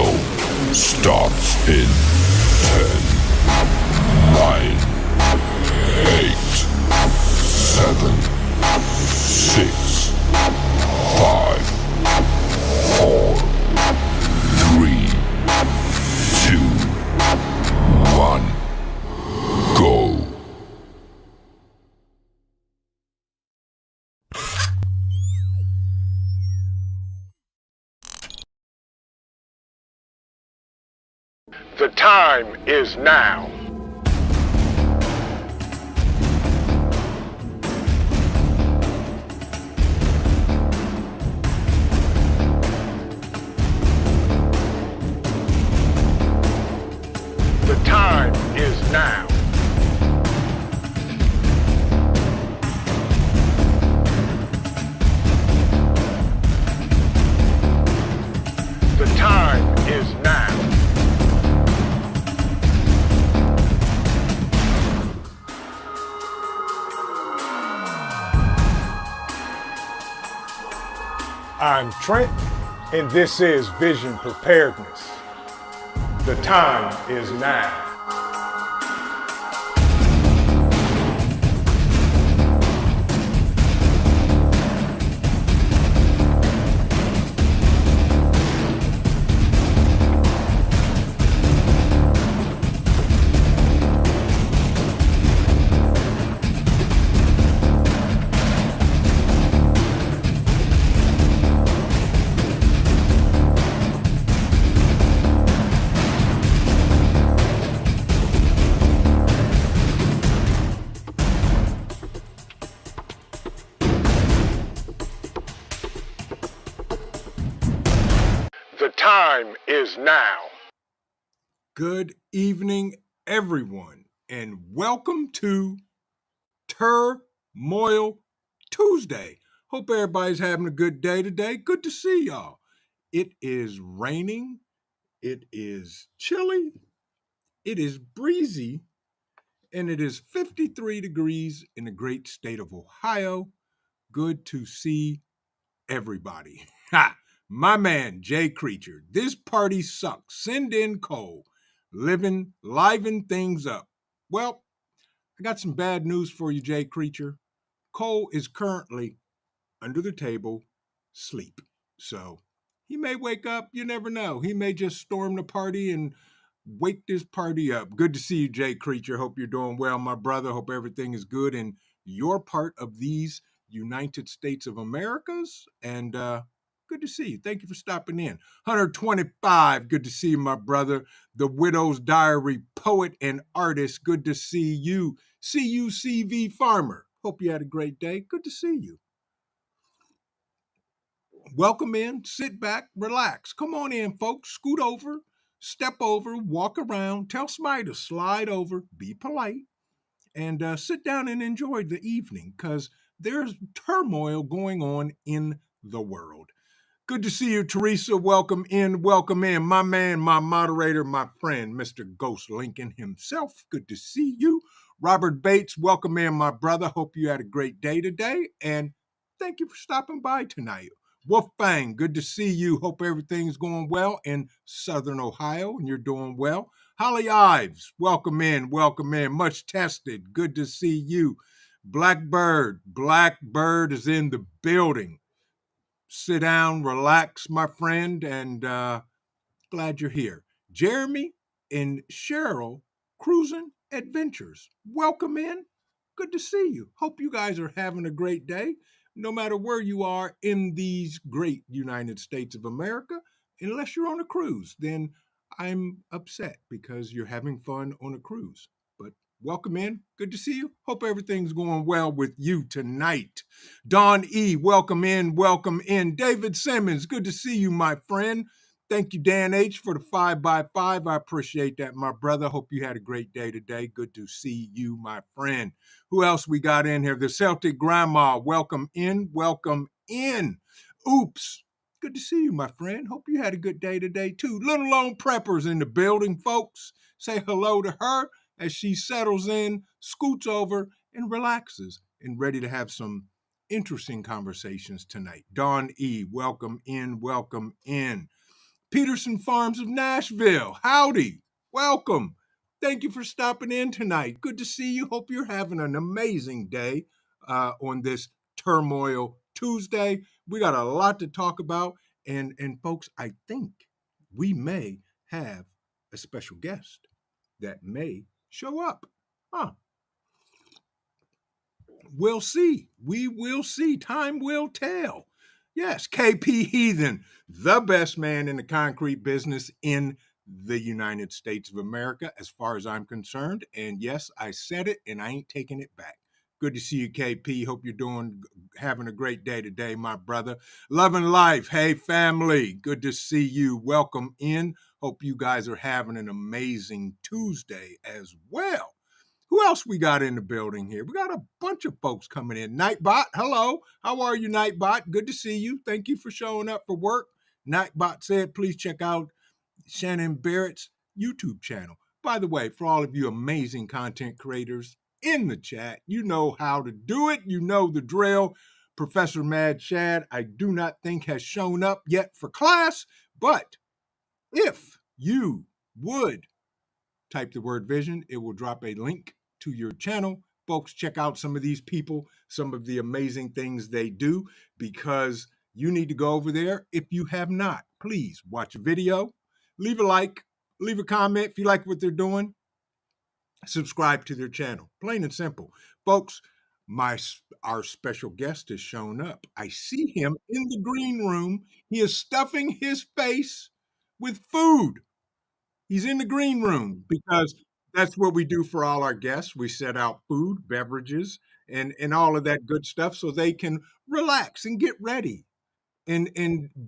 Show starts in 10, 9, 8, 7, 6, 5, 4, 3, 2, 1, go. The time is now. The time is now. The time is now. I'm Trent, and this is Vision Preparedness. The time is now. The time is now. Good evening, everyone, and welcome to TORMOIL Tuesday. Hope everybody's having a good day today. Good to see y'all. It is raining. It is chilly. It is breezy. And it is 53 degrees in the great state of Ohio. Good to see everybody. Ha! My man, Jay Creature. This party sucks. Send in Cole. Liven things up. Well, I got some bad news for you, Jay Creature. Cole is currently under the table, sleep. So he may wake up. You never know. He may just storm the party and wake this party up. Good to see you, Jay Creature. Hope you're doing well, my brother. Hope everything is good in your part of these United States of Americas. And good to see you. Thank you for stopping in. 125, good to see you, my brother. The Widow's Diary poet and artist. Good to see you. CUCV Farmer. Hope you had a great day. Good to see you. Welcome in. Sit back. Relax. Come on in, folks. Scoot over. Step over. Walk around. Tell somebody to slide over. Be polite. And sit down and enjoy the evening because there's turmoil going on in the world. Good to see you, Teresa. Welcome in. Welcome in. My man, my moderator, my friend, Mr. Ghost Lincoln himself. Good to see you. Robert Bates, welcome in, my brother. Hope you had a great day today. And thank you for stopping by tonight. Wolfbang, good to see you. Hope everything's going well in Southern Ohio and you're doing well. Holly Ives, welcome in, welcome in. Much tested. Good to see you. Blackbird is in the building. Sit down, relax, my friend, and glad you're here. Jeremy and Cheryl, Cruising Adventures. Welcome in. Good to see you. Hope you guys are having a great day, no matter where you are in these great United States of America. Unless you're on a cruise, then I'm upset because you're having fun on a cruise. But welcome in. Good to see you. Hope everything's going well with you tonight. Don E., welcome in, welcome in. David Simmons, good to see you, my friend. Thank you, Dan H., for the 5x5. I appreciate that, my brother. Hope you had a great day today. Good to see you, my friend. Who else we got in here? The Celtic Grandma, welcome in, welcome in. Oops. Good to see you, my friend. Hope you had a good day today, too. Little Lone Prepper's in the building, folks. Say hello to her as she settles in, scoots over, and relaxes, and ready to have some interesting conversations tonight. Dawn E., welcome in, welcome in. Peterson Farms of Nashville. Howdy. Welcome. Thank you for stopping in tonight. Good to see you. Hope you're having an amazing day on this TORMOIL Tuesday. We got a lot to talk about. And folks, I think we may have a special guest that may show up. We'll see. We will see. Time will tell. Yes, KP Heathen, the best man in the concrete business in the United States of America, as far as I'm concerned. And yes, I said it and I ain't taking it back. Good to see you, KP. Hope you're having a great day today, my brother. Love and life. Hey, family. Good to see you. Welcome in. Hope you guys are having an amazing Tuesday as well. Who else we got in the building here? We got a bunch of folks coming in. Nightbot, hello. How are you, Nightbot? Good to see you. Thank you for showing up for work. Nightbot said, please check out Shannon Barrett's YouTube channel. By the way, for all of you amazing content creators in the chat, you know how to do it. You know the drill. Professor Mad Shad, I do not think has shown up yet for class, but if you would type the word vision, it will drop a link to your channel. Folks, check out some of these people, some of the amazing things they do, because you need to go over there. If you have not, please watch a video, leave a like, leave a comment if you like what they're doing, subscribe to their channel. Plain and simple. Folks, our special guest has shown up. I see him in the green room. He is stuffing his face with food. He's in the green room because that's what we do for all our guests. We set out food, beverages, and all of that good stuff so they can relax and get ready and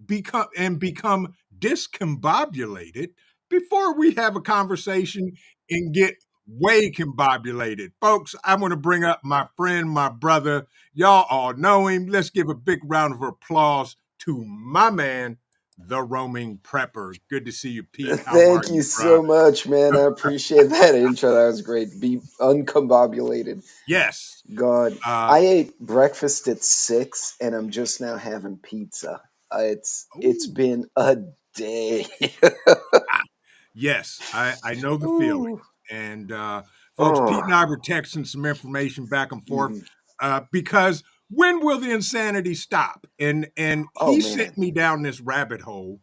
become discombobulated before we have a conversation and get way combobulated. Folks, I want to bring up my friend, my brother. Y'all all know him. Let's give a big round of applause to my man, the roaming prepper. Good to see you, Pete. How are Thank you you, bro? so much, man. I appreciate that intro. That was great. Be uncombobulated. Yes. God, I ate breakfast at 6, and I'm just now having pizza. It's Ooh. been a day. Yes, I know the feeling. Ooh. And folks, Pete Oh, and I were texting some information back and forth mhm. because when will the insanity stop? And Oh he man. sent me down this rabbit hole,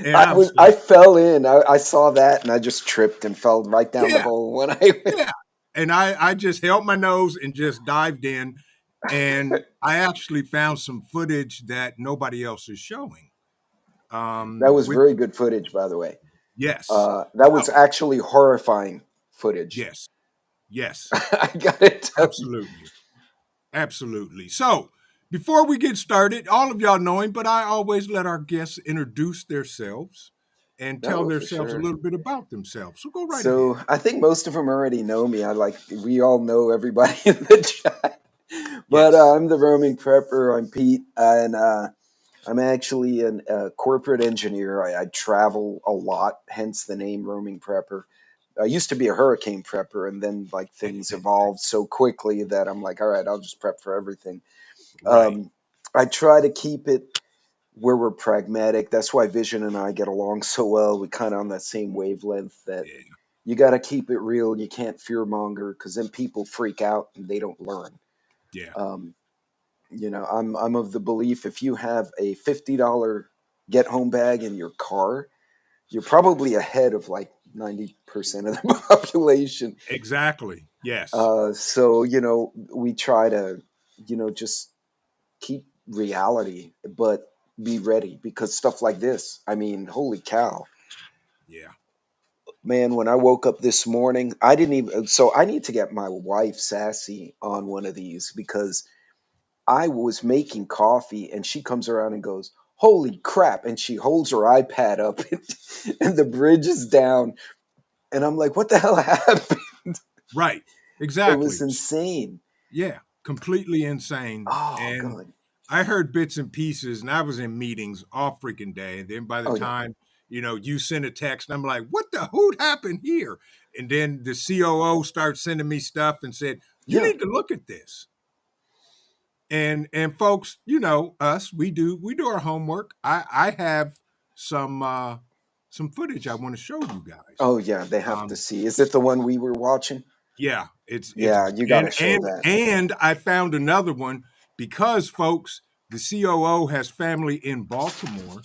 and I I was was I like, fell in. I saw that and I just tripped and fell right down the yeah, hole when I went. yeah. And I just held my nose and just dived in, and I actually found some footage that nobody else is showing. That was With very good footage, by the way. yes, That so was actually horrifying footage. yes, yes, I gotta tell you. absolutely. Absolutely. So, before we get started, all of y'all know him, but I always let our guests introduce themselves and tell No, for themselves a sure. little bit about themselves. So go right ahead. So I think most of them already know me. We all know everybody in the chat. But Yes. I'm the roaming prepper. I'm Pete, and I'm actually a corporate engineer. I travel a lot, hence the name roaming prepper. I used to be a hurricane prepper, and then like things evolved so quickly that I'm like, all right, I'll just prep for everything. Right. I try to keep it where we're pragmatic. That's why Vision and I get along so well. We kind of on that same wavelength that Yeah. you got to keep it real. You can't fear monger because then people freak out and they don't learn. Yeah. Um, I'm of the belief if you have a $50 get home bag in your car, you're probably ahead of like 90% of the population. Exactly. Yes. So we try to just keep reality, but be ready because stuff like this. I mean, holy cow. Yeah. Man, when I woke up this morning, I didn't even. So I need to get my wife Sassy on one of these because I was making coffee and she comes around and goes, "Holy crap!" And she holds her iPad up and the bridge is down. And I'm like, "What the hell happened?" Right. It was Exactly. insane. Yeah. Completely insane. Oh, And God. I heard bits and pieces, and I was in meetings all freaking day. And then by the Oh, yeah. time, you send a text, and I'm like, what the hoot happened here? And then the COO starts sending me stuff and said, you Yeah. need to look at this. And folks, us, we do our homework. I have some footage I want to show you guys. Oh yeah, they have to Um, see. Is it the one we were watching? yeah, it's Yeah, you got to show that. and I found another one because folks, the COO has family in Baltimore,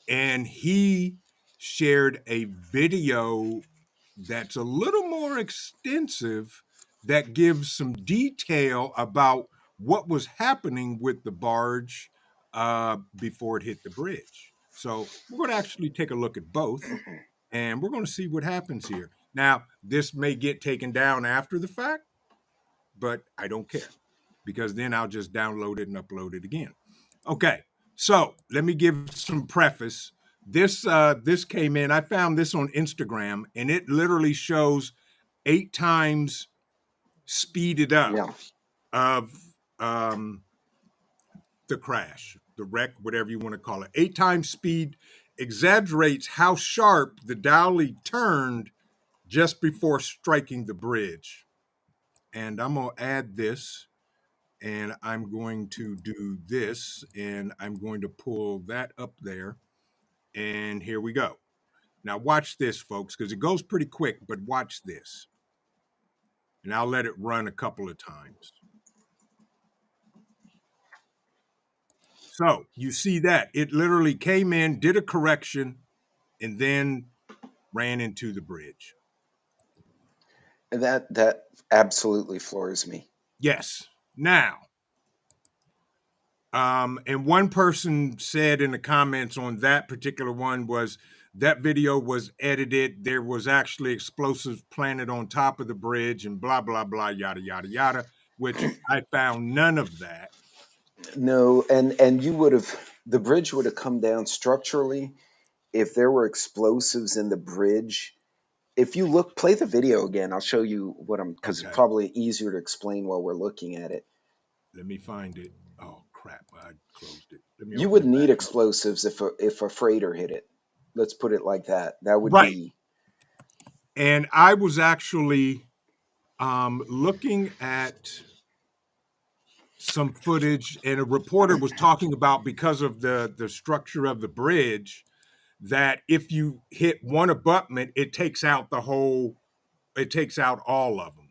and he shared a video that's a little more extensive that gives some detail about what was happening with the barge before it hit the bridge. So we're going to actually take a look at both, and we're going to see what happens here. Now, this may get taken down after the fact, but I don't care because then I'll just download it and upload it again. Okay, so let me give some preface. This came in. I found this on Instagram, and it literally shows 8 times speeded up Yeah. of the crash, the wreck, whatever you want to call it. 8 times speed exaggerates how sharp the dolly turned just before striking the bridge. And I'm going to add this, and I'm going to do this, and I'm going to pull that up there. And here we go. Now, watch this, folks, because it goes pretty quick, but watch this. And I'll let it run a couple of times. So you see that it literally came in, did a correction, and then ran into the bridge. And that absolutely floors me. Yes. Now, and one person said in the comments on that particular one was that video was edited. There was actually explosives planted on top of the bridge and blah, blah, blah, yada, yada, yada, which I found none of that. No, and you would have the bridge would have come down structurally if there were explosives in the bridge. If you look, play the video again. I'll show you what I'm because it's Okay. probably easier to explain while we're looking at it. Let me find it. Oh, crap. I closed it. Let me You open would it back need up. explosives if a freighter hit it. Let's put it like that. That would Right. be And I was actually looking at some footage, and a reporter was talking about because of the structure of the bridge that if you hit one abutment, it takes out all of them.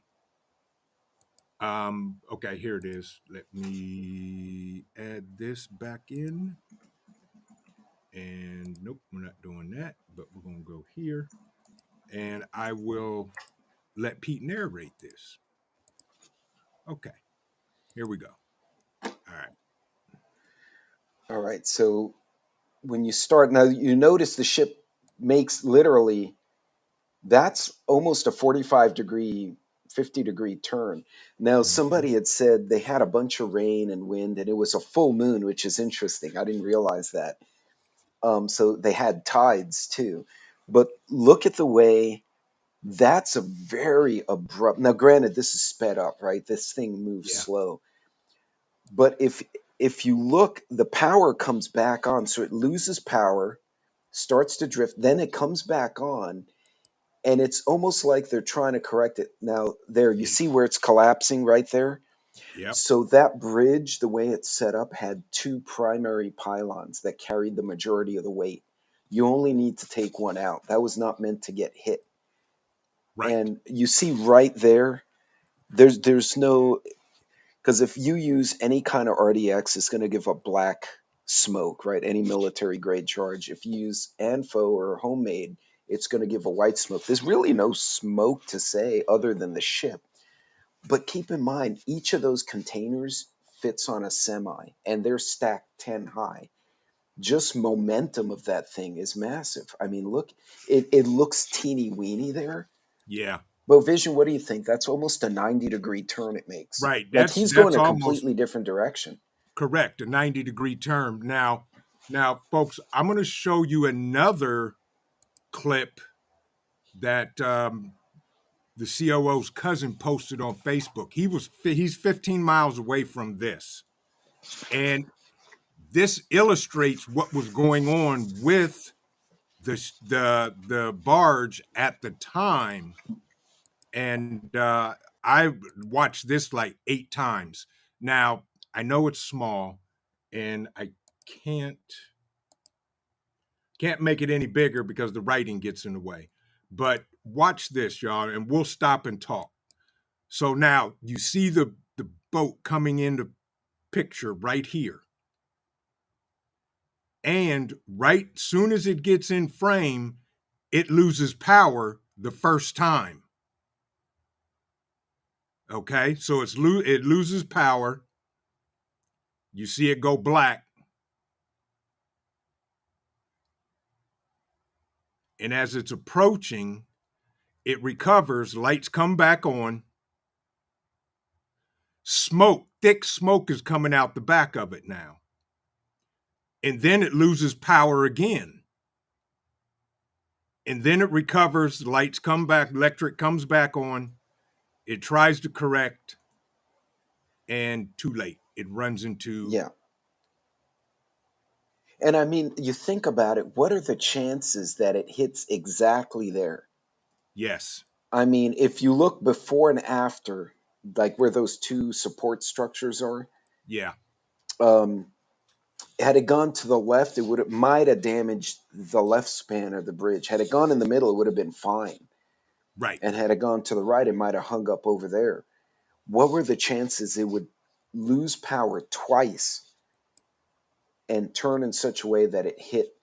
Okay, here it is. Let me add this back in. And nope, we're not doing that, but we're going to go here, and I will let Pete narrate this. Okay, here we go. All right. all right. So when you start now, you notice the ship makes literally that's almost a 45-degree, 50-degree turn. Now, Mhm. somebody had said they had a bunch of rain and wind, and it was a full moon, which is interesting. I didn't realize that. So they had tides too. But look at the way that's a very abrupt. Now, granted, this is sped up, right? This thing moves Yeah. slow. But if you look, the power comes back on, so it loses power, starts to drift, then it comes back on, and it's almost like they're trying to correct it. Now, there, you Yeah. see where it's collapsing right there? Yep. So that bridge, the way it's set up, had two primary pylons that carried the majority of the weight. You only need to take one out. That was not meant to get hit. Right. And you see right there, there's no because if you use any kind of RDX, it's going to give a black smoke, right? Any military grade charge. If you use ANFO or homemade, it's going to give a white smoke. There's really no smoke to say other than the ship. But keep in mind, each of those containers fits on a semi, and they're stacked 10 high. Just momentum of that thing is massive. I mean, look, it looks teeny weeny there. Yeah. But Vision, what do you think? That's almost a 90-degree turn it makes. Right. Like That's he's going that's a almost completely different direction. correct. A 90-degree turn. Now, folks, I'm going to show you another clip that the COO's cousin posted on Facebook. He's 15 miles away from this, and this illustrates what was going on with the barge at the time. And I watched this like 8 times. Now I know it's small, and I can't Can't make it any bigger because the writing gets in the way. But watch this, y'all, and we'll stop and talk. So now you see the boat coming into picture right here. And right soon as it gets in frame, it loses power the first time. Okay, so it loses power. You see it go black. And as it's approaching, it recovers, lights come back on. Smoke, thick smoke is coming out the back of it now. And then it loses power again. And then it recovers, lights come back, electric comes back on. It tries to correct, and too late. It runs into... Yeah. And I mean, you think about it, what are the chances that it hits exactly there? Yes. I mean, if you look before and after, like where those two support structures are, Yeah. Had it gone to the left, might have damaged the left span of the bridge. Had it gone in the middle, it would have been fine. Right. And had it gone to the right, it might have hung up over there. What were the chances it would lose power twice and turn in such a way that it hit?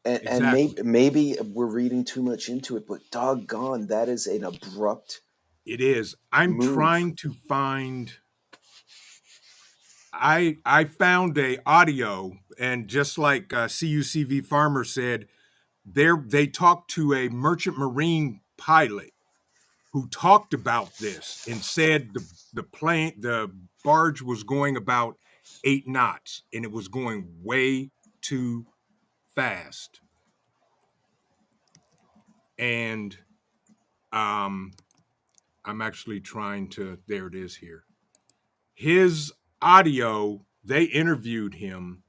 And, Exactly. maybe we're reading too much into it, but doggone, that is an abrupt It is. I'm move. trying to find... I found a audio, and just like CUCV Farmer said, they talked to a merchant marine pilot who talked about this and said the barge was going about 8 knots and it was going way too fast. And I'm actually trying to, there it is here. His audio, they interviewed him,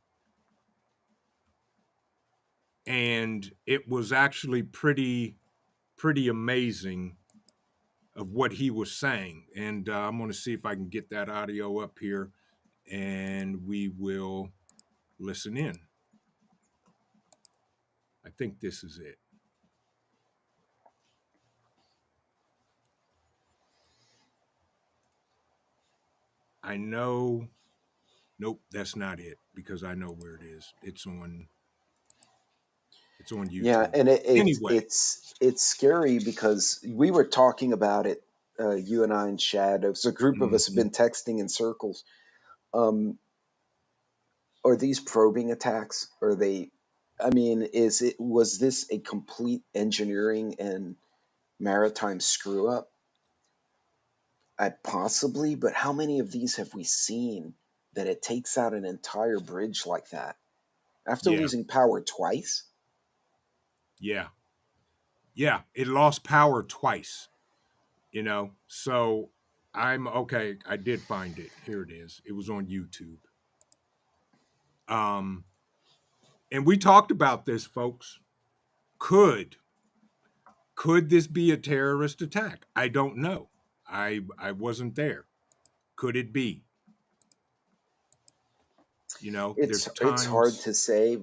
and it was actually pretty amazing of what he was saying. And I'm going to see if I can get that audio up here, and we will listen in. I think this is it. I know, nope, that's not it, because I know where it is. It's on YouTube. Yeah, and Anyway. it's scary because we were talking about it, you and I and Shad. It was a group of us have been texting in circles. Are these probing attacks? Are they? I mean, was this a complete engineering and maritime screw up? Possibly, but how many of these have we seen that it takes out an entire bridge like that after losing power twice? Yeah, it lost power twice, so I'm okay. I did find it. Here it is. It was on YouTube. And we talked about this, folks. Could this be a terrorist attack? I don't know. I wasn't there. Could it be? There's times... It's hard to say.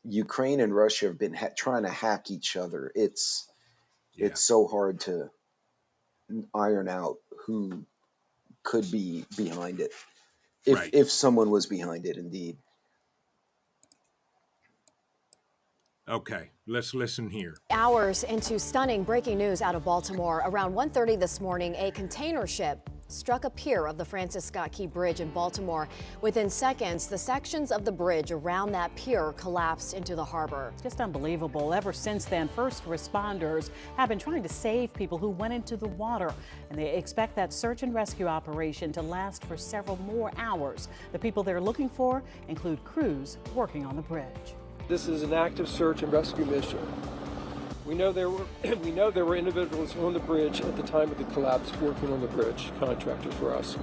Ukraine and Russia have been trying to hack each other. It's so hard to iron out who could be behind it, if someone was behind it, indeed. Okay, let's listen here. Hours into stunning breaking news out of Baltimore. Around 1:30 this morning, a container ship struck a pier of the Francis Scott Key Bridge in Baltimore. Within seconds, the sections of the bridge around that pier collapsed into the harbor. Just unbelievable. Ever since then, first responders have been trying to save people who went into the water, and they expect that search and rescue operation to last for several more hours. The people they're looking for include crews working on the bridge. This is an active search and rescue mission. We know there were individuals on the bridge at the time of the collapse working on the bridge, contractors for us.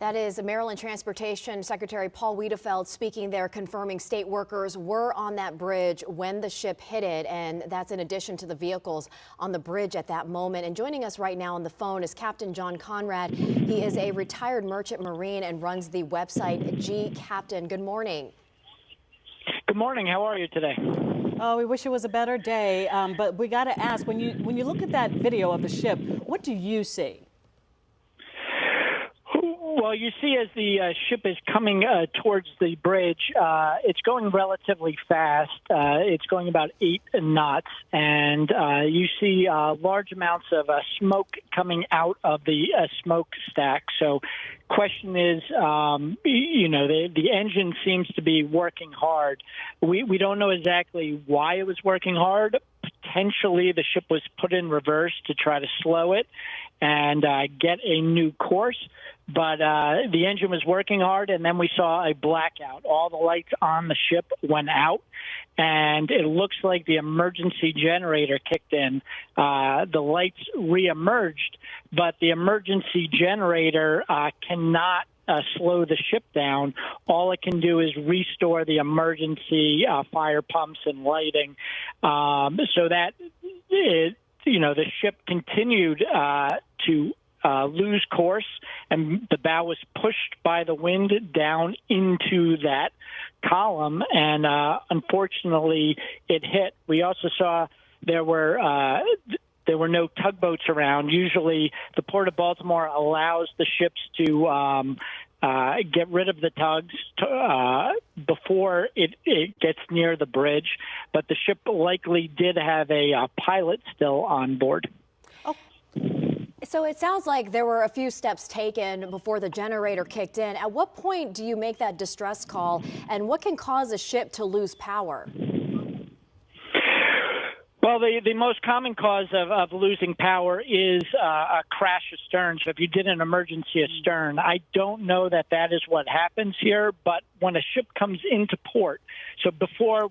That is Maryland Transportation Secretary Paul Wiedefeld speaking there, confirming state workers were on that bridge when the ship hit it, and that's in addition to the vehicles on the bridge at that moment. And joining us right now on the phone is Captain John Conrad. He is a retired merchant marine and runs the website G Captain. Good morning. Good morning. How are you today? Oh, we wish it was a better day, but we got to ask, when you look at that video of the ship, what do you see? Well, you see as the ship is coming towards the bridge, it's going relatively fast. It's going about 8 knots, and you see large amounts of smoke coming out of the smokestack. So question is, the engine seems to be working hard. We don't know exactly why it was working hard. Potentially the ship was put in reverse to try to slow it and get a new course. But the engine was working hard, and then we saw a blackout. All the lights on the ship went out, and it looks like the emergency generator kicked in. The lights reemerged, but the emergency generator cannot slow the ship down. All it can do is restore the emergency fire pumps and lighting. So that, the ship continued to lose course, and the bow was pushed by the wind down into that column, and unfortunately it hit. We also saw there were no tugboats around. Usually the Port of Baltimore allows the ships to get rid of the tugs before it gets near the bridge, but the ship likely did have a pilot still on board. So it sounds like there were a few steps taken before the generator kicked in. At what point do you make that distress call, and what can cause a ship to lose power? Well, the most common cause of losing power is a crash astern. So if you did an emergency astern, I don't know that is what happens here, but when a ship comes into port, so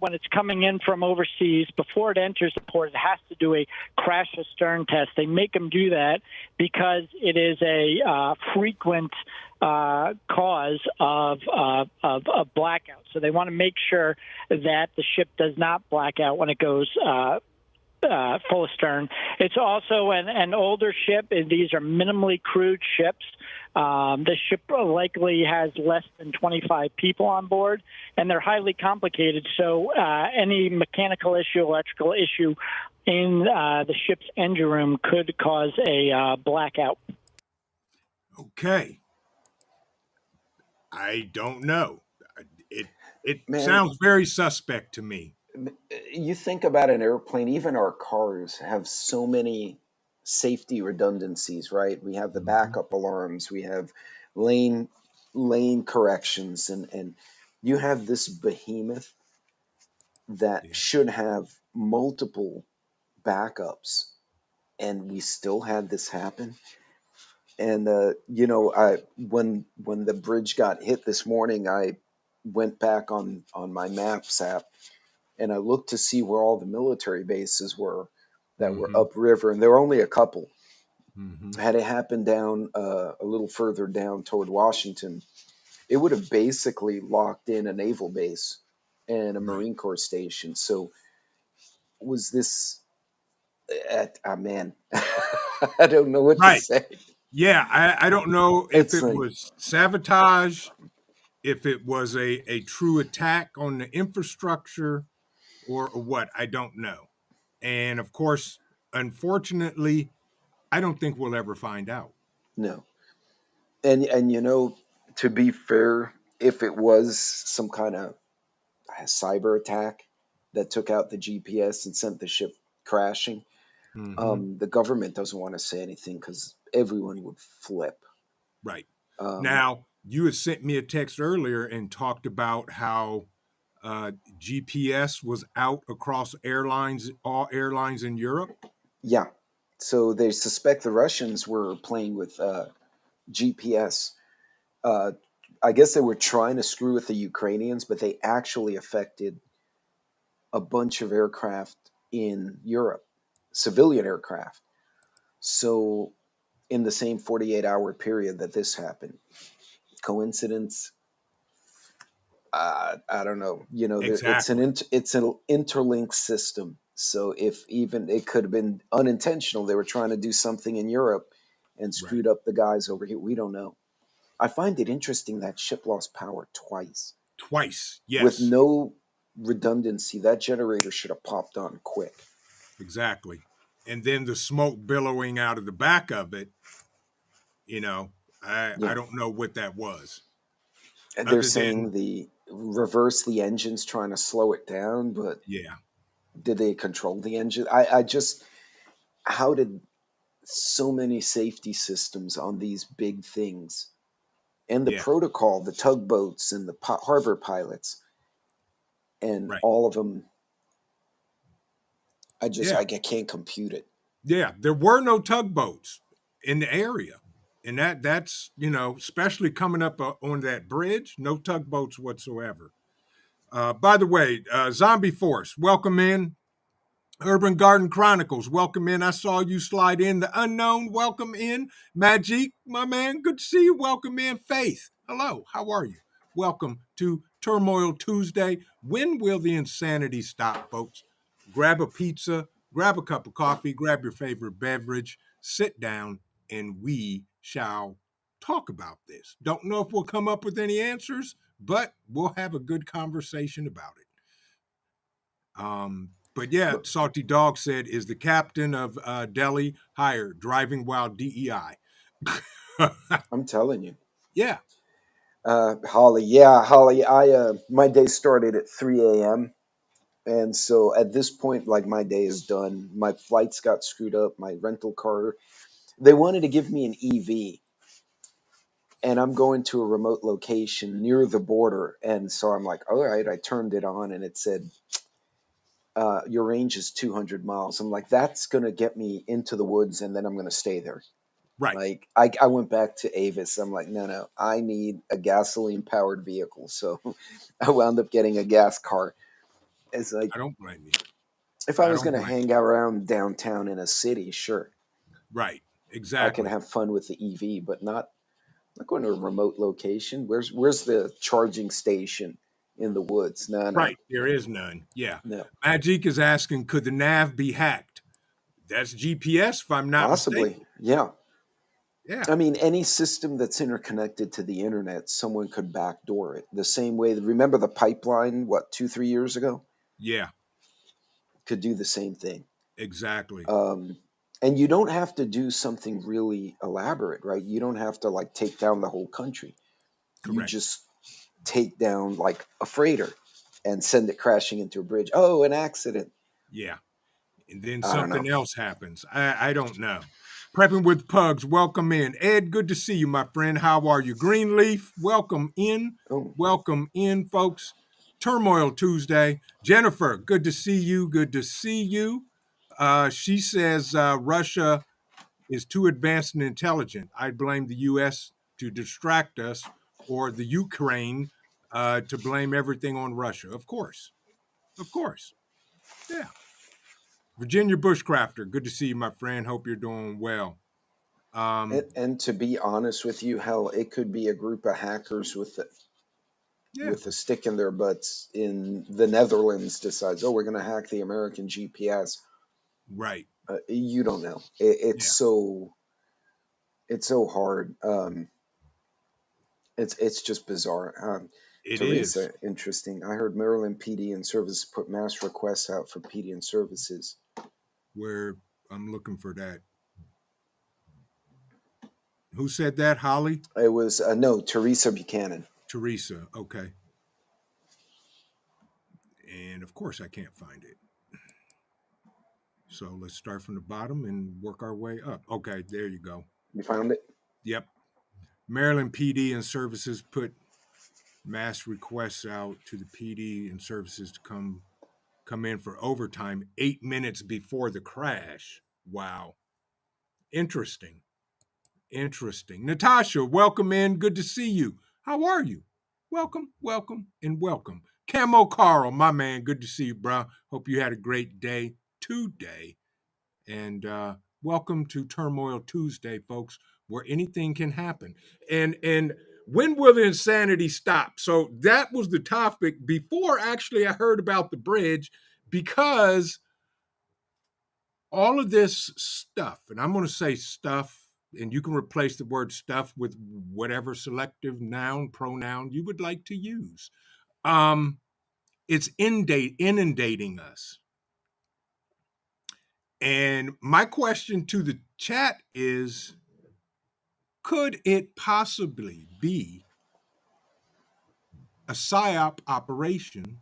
when it's coming in from overseas, before it enters the port, it has to do a crash astern test. They make them do that because it is a frequent cause of blackout. So they want to make sure that the ship does not black out when it goes full astern. It's also an older ship, and these are minimally crewed ships. The ship likely has less than 25 people on board, and they're highly complicated. So any mechanical issue, electrical issue in the ship's engine room could cause a blackout. Okay. I don't know. It Man, sounds very suspect to me. you think about an airplane, even our cars have so many safety redundancies, right? We have the backup alarms, we have lane corrections, and you have this behemoth that should have multiple backups, and we still had this happen. And when the bridge got hit this morning, I went back on my Maps app, and I looked to see where all the military bases were that were upriver, and there were only a couple. Had it happened down a little further down toward Washington, it would have basically locked in a naval base and a Marine Corps station. So was this man, I don't know what to say. Yeah, I don't know if It's it like, was sabotage, if it was a true attack on the infrastructure, or what. I don't know. And of course, unfortunately, I don't think we'll ever find out. no. And to be fair, if it was some kind of cyber attack that took out the GPS and sent the ship crashing, the government doesn't want to say anything because everyone would flip. Right. Um, Now, you had sent me a text earlier and talked about how GPS was out across all airlines in Europe. yeah. So they suspect the Russians were playing with GPS. I guess they were trying to screw with the Ukrainians, but they actually affected a bunch of aircraft in Europe, civilian aircraft. So in the same 48-hour period that this happened. Coincidence? I don't know. Exactly. It's an interlinked system. So if even it could have been unintentional, they were trying to do something in Europe and Right. screwed up the guys over here. We don't know. I find it interesting that ship lost power twice Twice. with Yes. no redundancy. That generator should have popped on quick. Exactly. And then the smoke billowing out of the back of it, you know, I Yeah, don't know what that was, and they're other than, saying the reverse the engines trying to slow it down, but yeah, did they control the engine? I just how did so many safety systems on these big things and the yeah, protocol, the tugboats and the harbor pilots and right. all of them, Yeah. I can't compute it. Yeah. There were no tugboats in the area. And that's, especially coming up on that bridge, no tugboats whatsoever. By the way, Zombie Force, welcome in. Urban Garden Chronicles, welcome in. I saw you slide in. The Unknown, welcome in. Magic, my man, good to see you. Welcome in. Faith, hello, how are you? Welcome to Turmoil Tuesday. When will the insanity stop, folks? Grab a pizza, grab a cup of coffee, grab your favorite beverage, sit down, and we shall talk about this. Don't know if we'll come up with any answers, but we'll have a good conversation about it. But yeah, But Salty Dog said, is the captain of Delhi hired driving while DEI? I'm telling you, Yeah, Holly, my day started at 3 a.m. And so at this point, like my day is done. My flights got screwed up. My rental car, they wanted to give me an EV, and I'm going to a remote location near the border. And so I'm like, all right, I turned it on and it said, your range is 200 miles. I'm like, that's going to get me into the woods and then I'm going to stay there. right. Like, I went back to Avis. I'm like, no, I need a gasoline powered vehicle. So I wound up getting a gas car. It's like, I don't blame you. if I I was don't going to blame hang out around downtown in a city, sure, you. Right, I can exactly. have fun with the EV, but not going to a remote location. Where's the charging station in the woods? No, Right, there is none. Yeah. no. Magic is asking, could the nav be hacked? That's GPS, if I'm not Possibly, mistaken. yeah. Yeah, I mean, any system that's interconnected to the internet, someone could backdoor it. The same way, remember the pipeline, what, 2, 3 years ago? yeah, Could do the same thing. exactly. Um, and you don't have to do something really elaborate, right? You don't have to like take down the whole country. You Correct. just take down like a freighter and send it crashing into a bridge. Oh, an accident. Yeah. And then I don't know. something else happens. I don't know. Prepping with Pugs, welcome in. Ed, good to see you, my friend. How are you? Greenleaf, welcome in. Oh, Welcome in, folks. Turmoil Tuesday. Jennifer, good to see you. Good to see you. She says Russia is too advanced and intelligent. I blame the U.S. to distract us, or the Ukraine to blame everything on Russia. Of course. Of course. Yeah. Virginia Bushcrafter, good to see you, my friend. Hope you're doing well. and to be honest with you, hell, it could be a group of hackers Yeah, with a stick in their butts in the Netherlands decides, oh, we're going to hack the American GPS. right. You don't know. Yeah, It's so hard. It's just bizarre. it is. Teresa, interesting. I heard Maryland PD and Services put mass requests out for PD and Services. Where I'm looking for that. Who said that? Holly? It was no Teresa Buchanan. Teresa. Okay. And of course, I can't find it. So let's start from the bottom and work our way up. Okay, there you go. You found it? Yep. Maryland PD and Services put mass requests out to the PD and Services to come in for overtime 8 minutes before the crash. Wow. Interesting. Interesting. Natasha, welcome in. Good to see you. How are you? Welcome, welcome, and welcome. Camo Carl, my man. Good to see you, bro. Hope you had a great day today. And welcome to Turmoil Tuesday, folks, where anything can happen. And When will the insanity stop? So that was the topic before actually I heard about the bridge, because all of this stuff, and I'm going to say stuff, and you can replace the word stuff with whatever selective noun, pronoun you would like to use. It's inundating us. And my question to the chat is, could it possibly be a PSYOP operation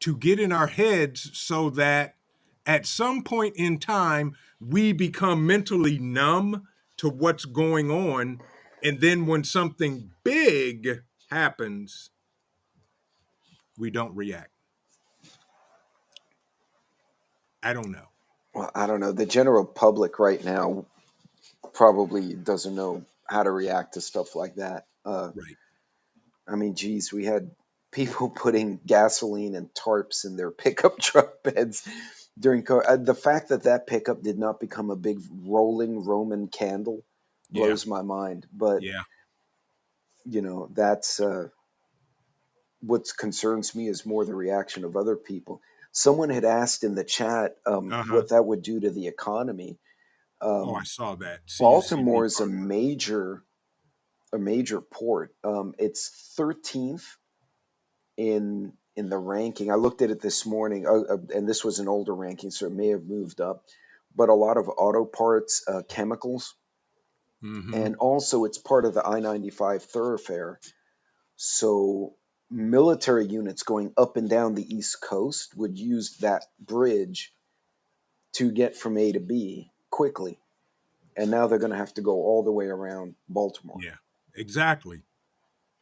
to get in our heads so that at some point in time, we become mentally numb to what's going on. And then when something big happens, we don't react? I don't know. Well, I don't know. The general public right now probably doesn't know how to react to stuff like that. Right. I mean, geez, we had people putting gasoline and tarps in their pickup truck beds during COVID. The fact that that pickup did not become a big rolling Roman candle Yeah. blows my mind. But, Yeah. you know, that's what concerns me is more the reaction of other people. Someone had asked in the chat Uh-huh. what that would do to the economy. Oh, I saw that. Baltimore CUCD is part. a major port. It's 13th in the ranking. I looked at it this morning, and this was an older ranking, so it may have moved up. But a lot of auto parts, chemicals, Mm-hmm. and also it's part of the I-95 thoroughfare. So military units going up and down the East Coast would use that bridge to get from A to B quickly. And now they're going to have to go all the way around Baltimore. Yeah, exactly.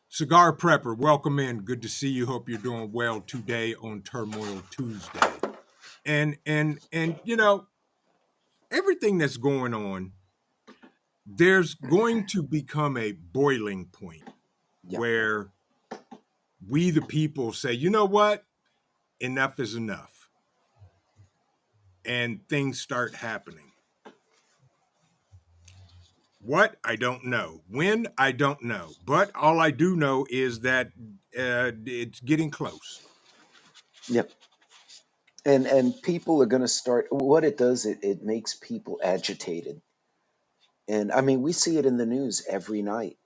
Cigar Prepper, welcome in. Good to see you. Hope you're doing well today on Turmoil Tuesday. And you know, everything that's going on, there's going to become a boiling point Yeah. where we the people say, you know what? Enough is enough. And things start happening. What? I don't know. When? I don't know. But all I do know is that it's getting close. Yep. And people are going to start. What it does, it makes people agitated. And I mean, we see it in the news every night.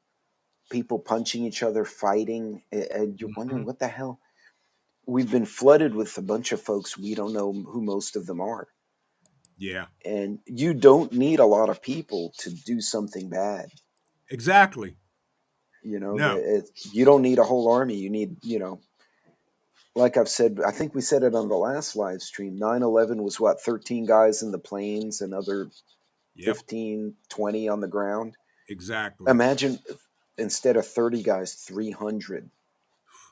People punching each other, fighting, and you're wondering Mhm. what the hell. We've been flooded with a bunch of folks we don't know who most of them are. Yeah, And you don't need a lot of people to do something bad. exactly. You know, No. you don't need a whole army. You need, you know, like I've said, I think we said it on the last live stream. 9/11 was what, 13 guys in the planes, another Yep, 15, 20 on the ground. exactly. Imagine instead of 30 guys, 300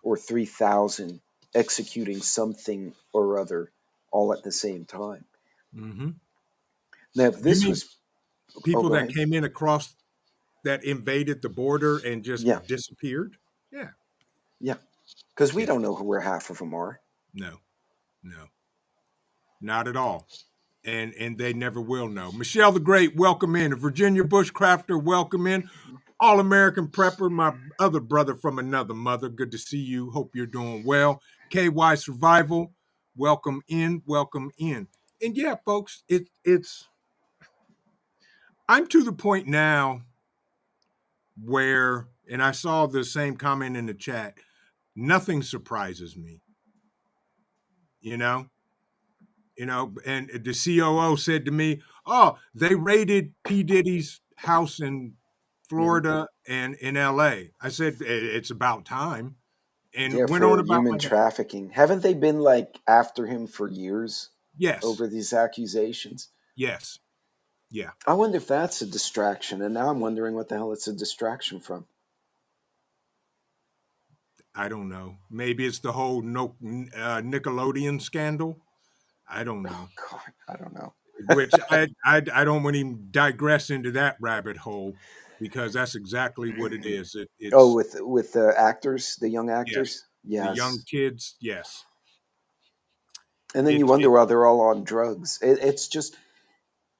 or 3,000 executing something or other all at the same time. Hmm. Now, if You this mean was, oh, people go that ahead. came in across that invaded the border and just Yeah, disappeared? Yeah, yeah. Because we yeah. don't know where half of them are. No, no, not at all. And they never will know. Michelle the Great, welcome in. Virginia Bushcrafter, welcome in. All American Prepper, my other brother from another mother. Good to see you. Hope you're doing well. KY Survival, welcome in, welcome in. And yeah, folks, it's I'm to the point now where, and I saw the same comment in the chat, nothing surprises me, you know? And the COO said to me, "Oh, they raided P. Diddy's house in Hmm. Florida and in LA." I said, "It's about time," Yeah, and went on for about human my day. trafficking. Haven't they been like after him for years Yes, over these accusations? yes, yeah. I wonder if that's a distraction. And now I'm wondering what the hell it's a distraction from. I don't know. Maybe it's the whole no, Nickelodeon scandal. I don't Oh, know. God, I don't know. Which I don't want to even digress into that rabbit hole because that's exactly what it is. Oh, It's with the actors, the young yes, actors? the young Yes. kids. Yes, And then you it wonder why they're all on drugs. It's just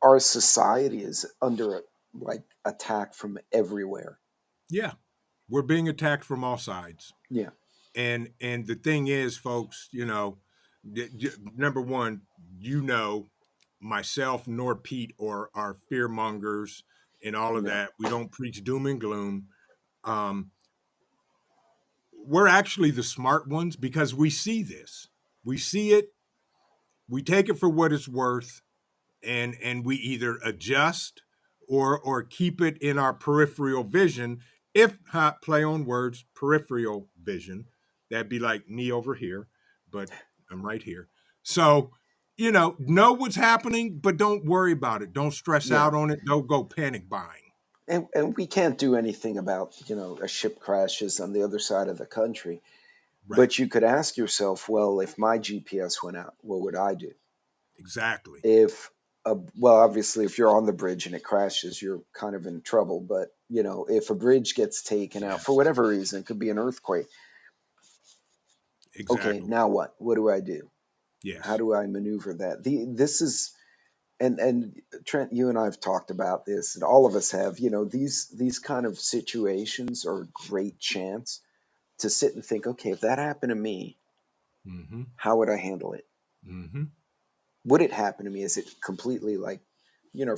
our society is under like attacked from everywhere. Yeah, we're being attacked from all sides. Yeah. And the thing is, folks, number one, myself nor Pete or our fear mongers and all of No. that. We don't preach doom and gloom. Um, we're actually the smart ones because we see this. We see it. We take it for what it's worth, and we either adjust or keep it in our peripheral vision. If not, play on words, peripheral vision, that'd be like me over here, but I'm right here. So know what's happening, but don't worry about it. Don't stress Yeah. out on it. Don't go panic buying. And we can't do anything about, a ship crashes on the other side of the country. Right. But you could ask yourself, well, if my GPS went out, what would I do? Exactly. Well, obviously, if you're on the bridge and it crashes, you're kind of in trouble. But, if a bridge gets taken out for whatever reason, it could be an earthquake. Okay, Exactly. now what? What do I do? Yes. How do I maneuver that? This is, and Trent, you and I have talked about this, and all of us have. These kind of situations are a great chance to sit and think, okay, if that happened to me, Mm-hmm. how would I handle it? Mm-hmm. Would it happen to me? Is it completely like,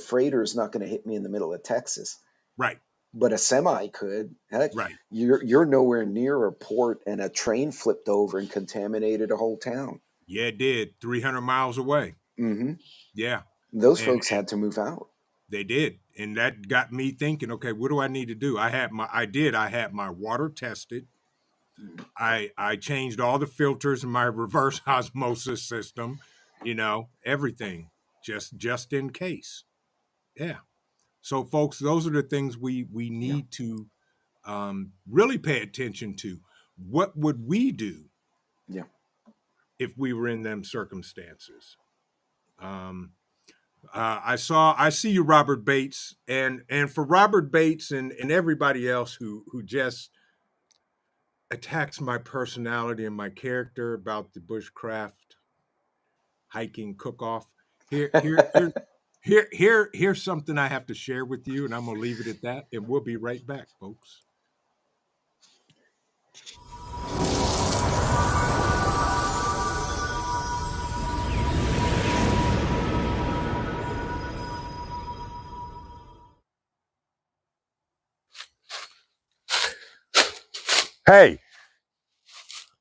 freighter is not going to hit me in the middle of Texas, Right. but a semi could. Heck, Right. you're nowhere near a port, and a train flipped over and contaminated a whole town. Yeah, it did. 300 miles away. Mm-hmm. Yeah. Those And folks had to move out. they did. And that got me thinking, okay, what do I need to do? I had my water tested. I changed all the filters in my reverse osmosis system, everything just in case. Yeah. So folks, those are the things we Yeah. need to really pay attention to. What would we do Yeah. if we were in them circumstances? Um, I see you, Robert Bates, and for Robert Bates and everybody else who just attacks my personality and my character about the bushcraft hiking cook-off. Here's something I have to share with you, and I'm gonna leave it at that, and we'll be right back, folks. Hey,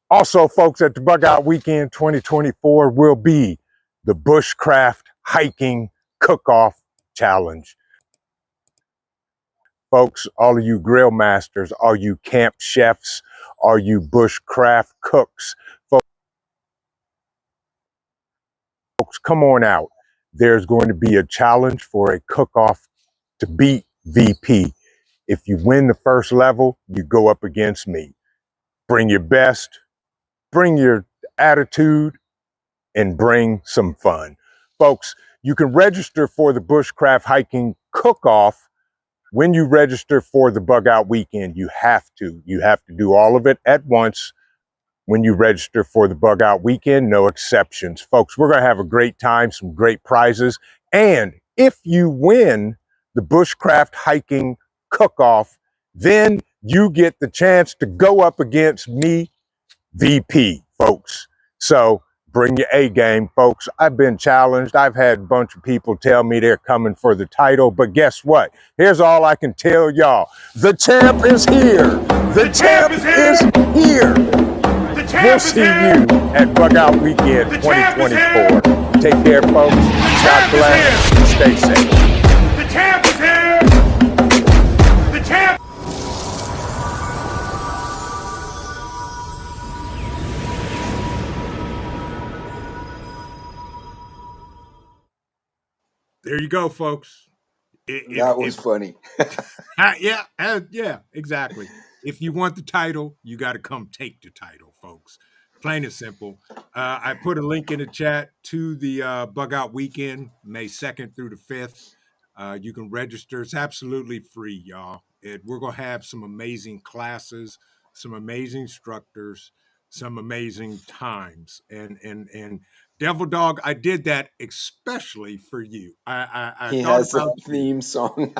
also, folks, at the Bugout Weekend 2024 will be the Bushcraft Hiking Cook-Off Challenge. Folks, all of you grill masters, all you camp chefs, all you bushcraft cooks, folks, come on out. There's going to be a challenge for a cook-off to beat VP. If you win the first level, you go up against me. Bring your best, bring your attitude, and bring some fun. Folks, you can register for the Bushcraft Hiking Cook-Off. When you register for the Bugout Weekend, you have to do all of it at once. When you register for the Bugout Weekend, no exceptions. Folks, we're going to have a great time, some great prizes. And if you win the Bushcraft Hiking Cook-Off, then you get the chance to go up against me, VP, folks. So bring your A game, folks. I've been challenged. I've had a bunch of people tell me they're coming for the title, but guess what? Here's all I can tell y'all. The champ is here. The champ is here. We'll see you at Bugout Weekend 2024. Take care, folks. God bless. Stay safe. The champ is here! The champ! There you go, folks. That was funny. Yeah, exactly. If you want the title, you got to come take the title, folks. Plain and simple. I put a link in the chat to the Bugout Weekend, May 2nd through the 5th. You can register. It's absolutely free, y'all. We're going to have some amazing classes, some amazing instructors, some amazing times. And Devil Dog, I did that especially for you. I He thought has a about you. theme song.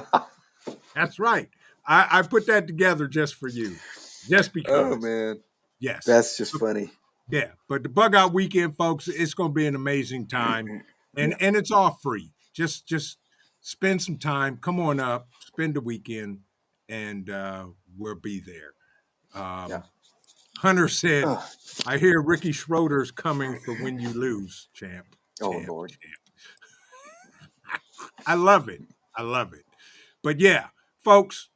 That's right. I put that together just for you, just Oh because. man, Yes. that's just funny. Yeah. But the bug out weekend, folks, it's going to be an amazing time, Yeah, and it's all free. Just spend some time. Come on up, spend the weekend, and we'll be there. yeah. Hunter said, Oh, "I hear Ricky Schroeder's coming for when you lose, champ, oh champ, Lord. champ." I love it. I love it. But yeah, folks,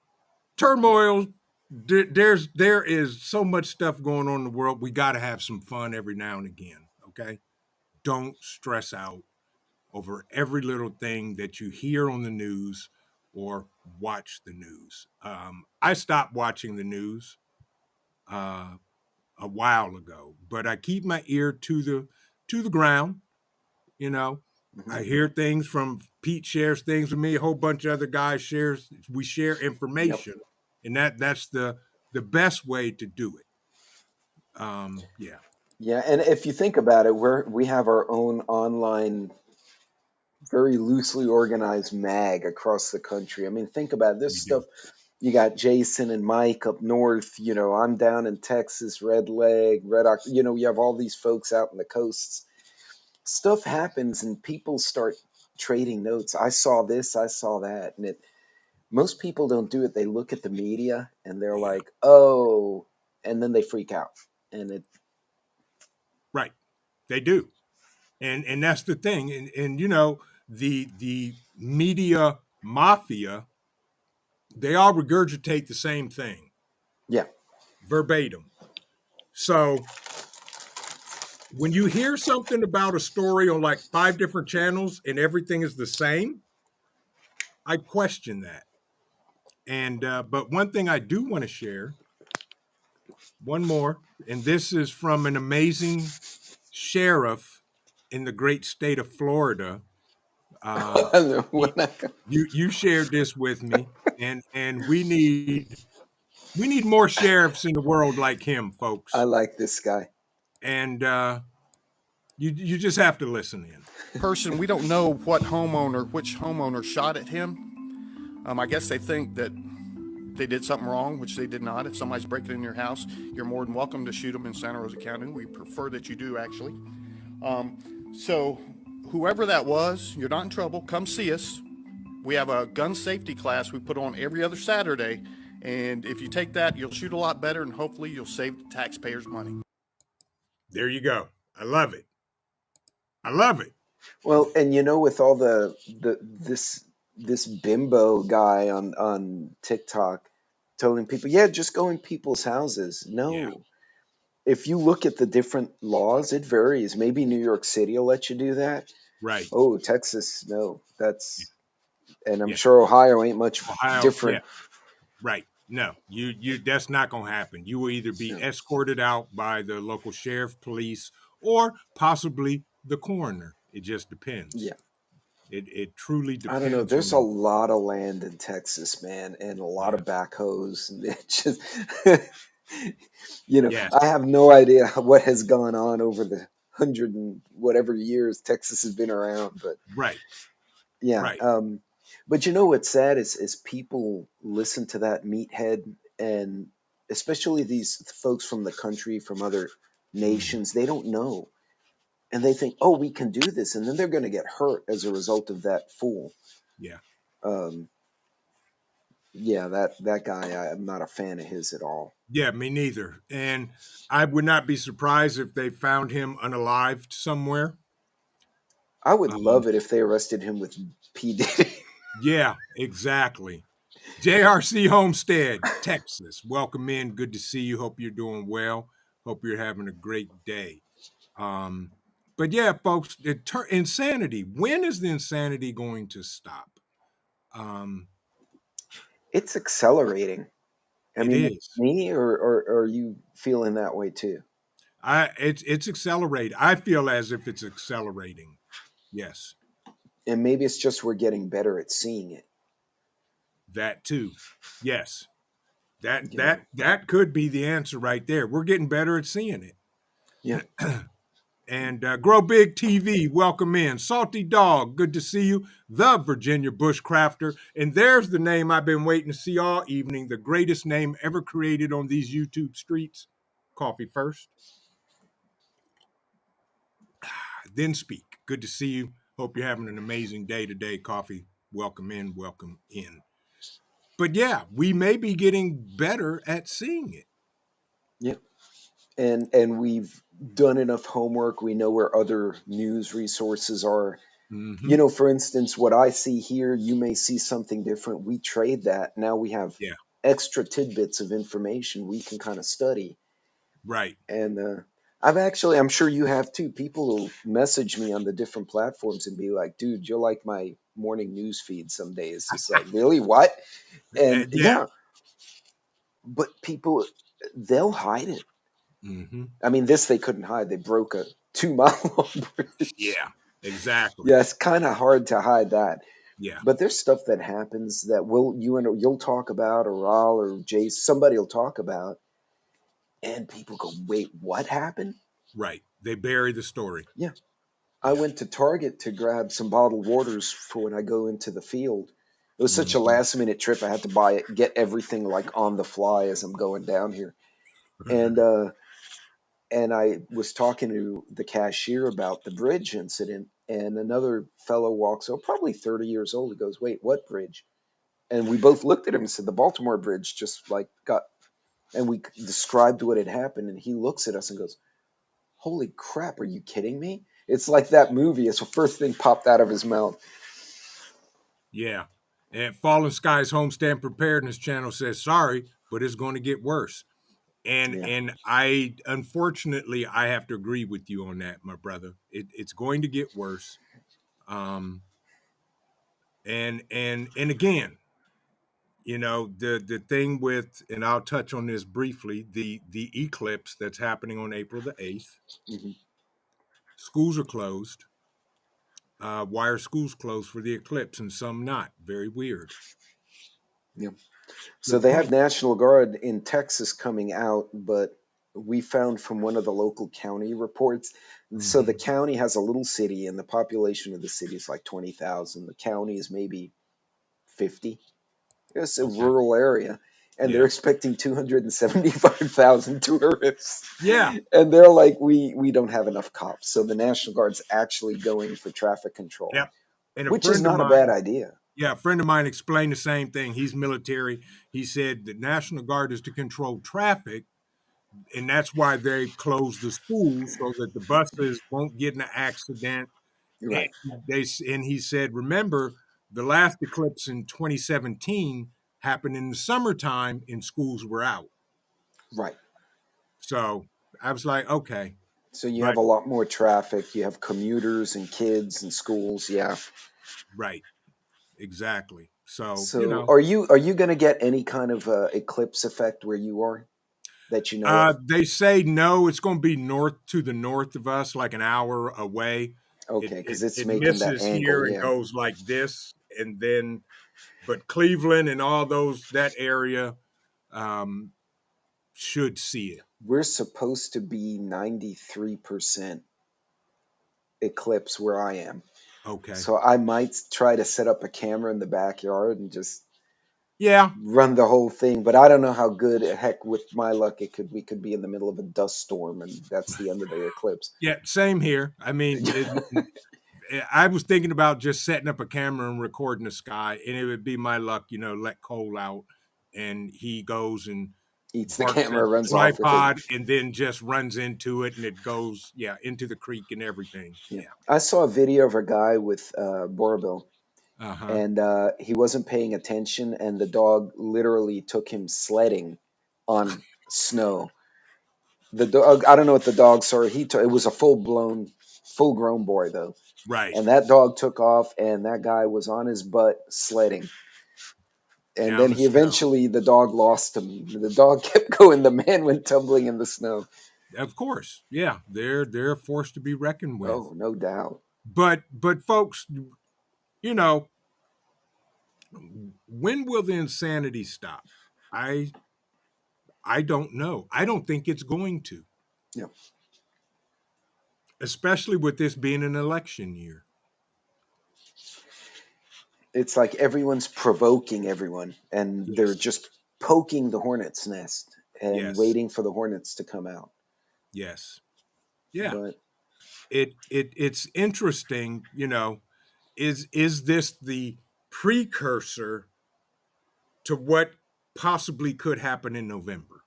turmoil. There is so much stuff going on in the world. We got to have some fun every now and again. Okay, don't stress out over every little thing that you hear on the news or watch the news. I stopped watching the news uh, a while ago, but I keep my ear to the ground. You know, Hmm. I hear things from Pete shares things with me. A whole bunch of other guys shares. We share Yep. information, and that's the best way to do it. Yeah, Yeah, and if you think about it, we have our own online, very loosely organized mag across the country. I mean, think about this we do. stuff. You got Jason and Mike up north. I'm down in Texas, Red Leg, Red Ox. You have all these folks out in the coasts. Stuff happens, and people start trading notes. I saw this, I saw that, and most people don't do it. They look at the media and they're Yeah, like, "Oh," and then they freak out. And right. They do, and that's the thing. And the media mafia, they all regurgitate the same thing yeah, verbatim. So when you hear something about a story on like five different channels and everything is the same, I question that. And but one thing I do want to share, one more, and this is from an amazing sheriff in the great state of Florida. Uh, when he, you shared this with me, and we need more sheriffs in the world like him, I folks. like this guy. And you just have to listen in. Person, we don't know which homeowner shot at him. I guess they think that they did something wrong, which they did not. If somebody's breaking in your house, you're more than welcome to shoot them in Santa Rosa County. We prefer that you do, actually. So, whoever that was, you're not in trouble. Come see us. We have a gun safety class we put on every other Saturday. And if you take that, you'll shoot a lot better, and hopefully you'll save the taxpayers money. There you go. I love it. I love it. Well, and with all this bimbo guy on TikTok telling people, yeah, just go in people's houses. Yeah. No. If you look at the different laws, it varies. Maybe New York City will let you do that. Right. Oh, Texas, no. Yeah. And I'm Yeah. sure Ohio ain't much Ohio. Yeah. different. Right. No, you that's not going to happen. You will either be Yeah. escorted out by the local sheriff, police, or possibly the coroner. It just depends. Yeah. It truly I don't know. depends There's a on. lot of land in Texas, man, and a lot Yeah. of backhoes. And it just, Yes. I have no idea what has gone on over the hundred and whatever years Texas has been around. But Right. yeah, Right. but what's sad is people listen to that meathead, and especially these folks from the country, from other Mhm. nations, they don't know. And they think, oh, we can do this. And then they're going to get hurt as a result of that fool. Yeah. Um, yeah, that guy, I'm not a fan of his at all. Yeah. Me neither. And I would not be surprised if they found him unalived somewhere. I would Um, love it if they arrested him with P. Diddy. yeah. Exactly. JRC Homestead, Texas. Welcome in. Good to see you. Hope you're doing well. Hope you're having a great day. Um, but yeah, folks, insanity. When is the insanity going to stop? Um, It's accelerating. I it mean, is it is. me, or are you feeling that way too? It's accelerating. I feel as if it's accelerating. Yes, And maybe it's just we're getting better at seeing it. that too. Yes, that You know, that that could be the answer right there. We're getting better at seeing yeah. it. And Grow Big TV, welcome in. Salty Dog, good to see you. The Virginia Bushcrafter. And there's the name I've been waiting to see all evening, the greatest name ever created on these YouTube streets. Coffee first, then speak. Good to see you. Hope you're having an amazing day today. Coffee, welcome in, welcome in. But yeah, we may be getting better at seeing it. Yep. And we've done enough homework. We know where other news resources are. Mm-hmm. You know, for instance, what I see here, you may see something different. We trade that. Now we have Yeah, extra tidbits of information we can kind of study. right. And I'm sure you have too. People will message me on the different platforms and be like, dude, you're like my morning news feed some days. It's like, really? What? And Yeah. yeah, but people, they'll hide it. Mm-hmm. I mean, this they couldn't hide. They broke a 2 mile long bridge. Yeah, exactly. Yeah, it's kind of hard to hide that. Yeah, But there's stuff that happens that you'll talk about, or Raul or Jace, somebody will talk about, and people go, "Wait, what happened?" right. They bury the story. Yeah, I Yeah. went to Target to grab some bottled waters for when I go into the field. It was such a Mm-hmm. last minute trip. I had to buy it, get everything like on the fly as I'm going down here, and uh, and I was talking to the cashier about the bridge incident, and another fellow walks over, probably 30 years old. He goes, "Wait, what bridge?" And we both looked at him and said, "The Baltimore bridge just like got," and we described what had happened. And he looks at us and goes, "Holy crap, are you kidding me?" It's like that movie. It's the first thing popped out of his mouth. Yeah. And Fallen Skies Homestand Preparedness channel says sorry, but it's going to get worse. And Yeah. and I unfortunately I have to agree with you on that, my brother. It's going to get worse. Um and again, the thing with, and I'll touch on this briefly, the eclipse that's happening on April the 8th. Hmm. Schools are closed. Why are schools closed for the eclipse and some not? Very weird. Yeah. So Good they have point. National Guard in Texas coming out, but we found from one of the local county reports. So the Mm-hmm. county has a little city, and the population of the city is like 20,000. The county is maybe 50. It's a Okay. rural area, and they're Yeah. expecting 275,000 tourists. Yeah. And they're like, we don't have enough cops. So the National Guard's actually going for traffic control, Yep. And a which is friend of not a bad mine, idea. yeah, a friend of mine explained the same thing. He's military. He said the National Guard is to control traffic, and that's why they closed the schools so that the buses won't get in an accident. You're And right. he said, remember, the last eclipse in 2017 happened in the summertime, and schools were out. Right. So I was like, okay, So you have but a lot more traffic. You have commuters and kids and schools. Yeah. right, exactly. So So are you going to get any kind of eclipse effect where you are that you know of? they say no, it's going to be to the north of us, like an hour away. It Okay, it because it's it making that misses angle. here and Yeah. goes like this, and then, but Cleveland and all that area um, should see it. We're supposed to be 93% eclipse where I am. Okay. So I might try to set up a camera in the backyard and just Yeah. run the whole thing. But I don't know how good. Heck, with my luck, we could be in the middle of a dust storm, and that's the end of the eclipse. Yeah. Same here. I mean, I was thinking about just setting up a camera and recording the sky, and it would be my luck, let Cole out, and he goes and Eats the barks at camera, the runs off with it. tripod, and then just runs into it, and it goes, into the creek and everything. Yeah, Yeah. I saw a video of a guy with Borobil, Uh huh. and he wasn't paying attention, and the dog literally took him sledding on snow. The dog, I don't know what the dog saw. It was a full grown boy though, Right. and that dog took off, and that guy was on his butt sledding. And Down then the snow. the dog lost him. The dog kept going. The man went tumbling in the snow. Of course. Yeah. They're a force to be reckoned with. Oh, no doubt. But folks, you know, when will the insanity stop? I I don't know. I don't think it's going to. Yeah. especially with this being an election year. It's like everyone's provoking everyone, and they're Yes. just poking the hornet's nest and Yes. waiting for the hornets to come out. Yes. Yeah. But It's interesting, is this the precursor to what possibly could happen in November?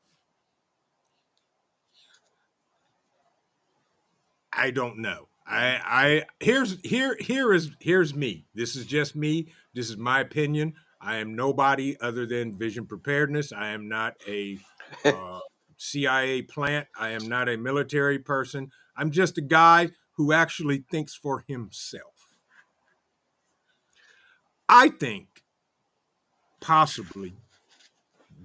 I don't know. Here's me. This is just me. This is my opinion. I am nobody other than Vision Preparedness. I am not a uh, CIA plant. I am not a military person. I'm just a guy who actually thinks for himself. I think possibly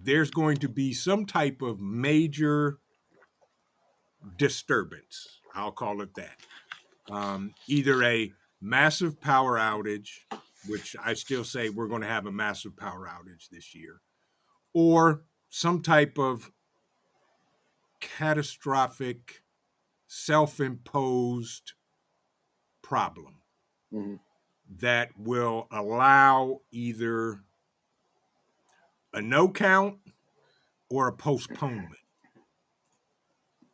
there's going to be some type of major disturbance. I'll call it that. Either a massive power outage, which I still say we're going to have a massive power outage this year, or some type of catastrophic, self imposed problem mhm, that will allow either a no count or a postponement.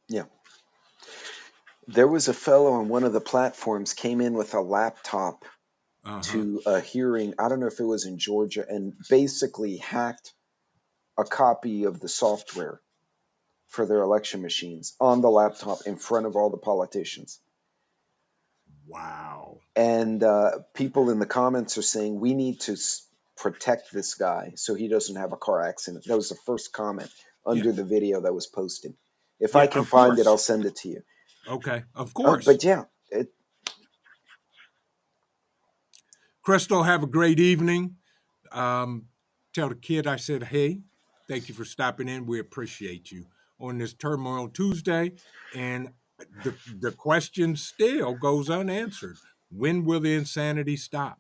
yeah. There was a fellow on one of the platforms came in with a laptop Uh-huh. to a hearing. I don't know if it was in Georgia, and basically hacked a copy of the software for their election machines on the laptop in front of all the politicians. Wow. And people in the comments are saying we need to protect this guy so he doesn't have a car accident. That was the first comment Yeah. under the video that was posted. If I Yeah, can of find it, course. I'll send it to you. Okay, of course. But yeah, Crystal, have a great evening. Um, tell the kid I said, hey, thank you for stopping in. We appreciate you on this Turmoil Tuesday. And the question still goes unanswered. When will the insanity stop?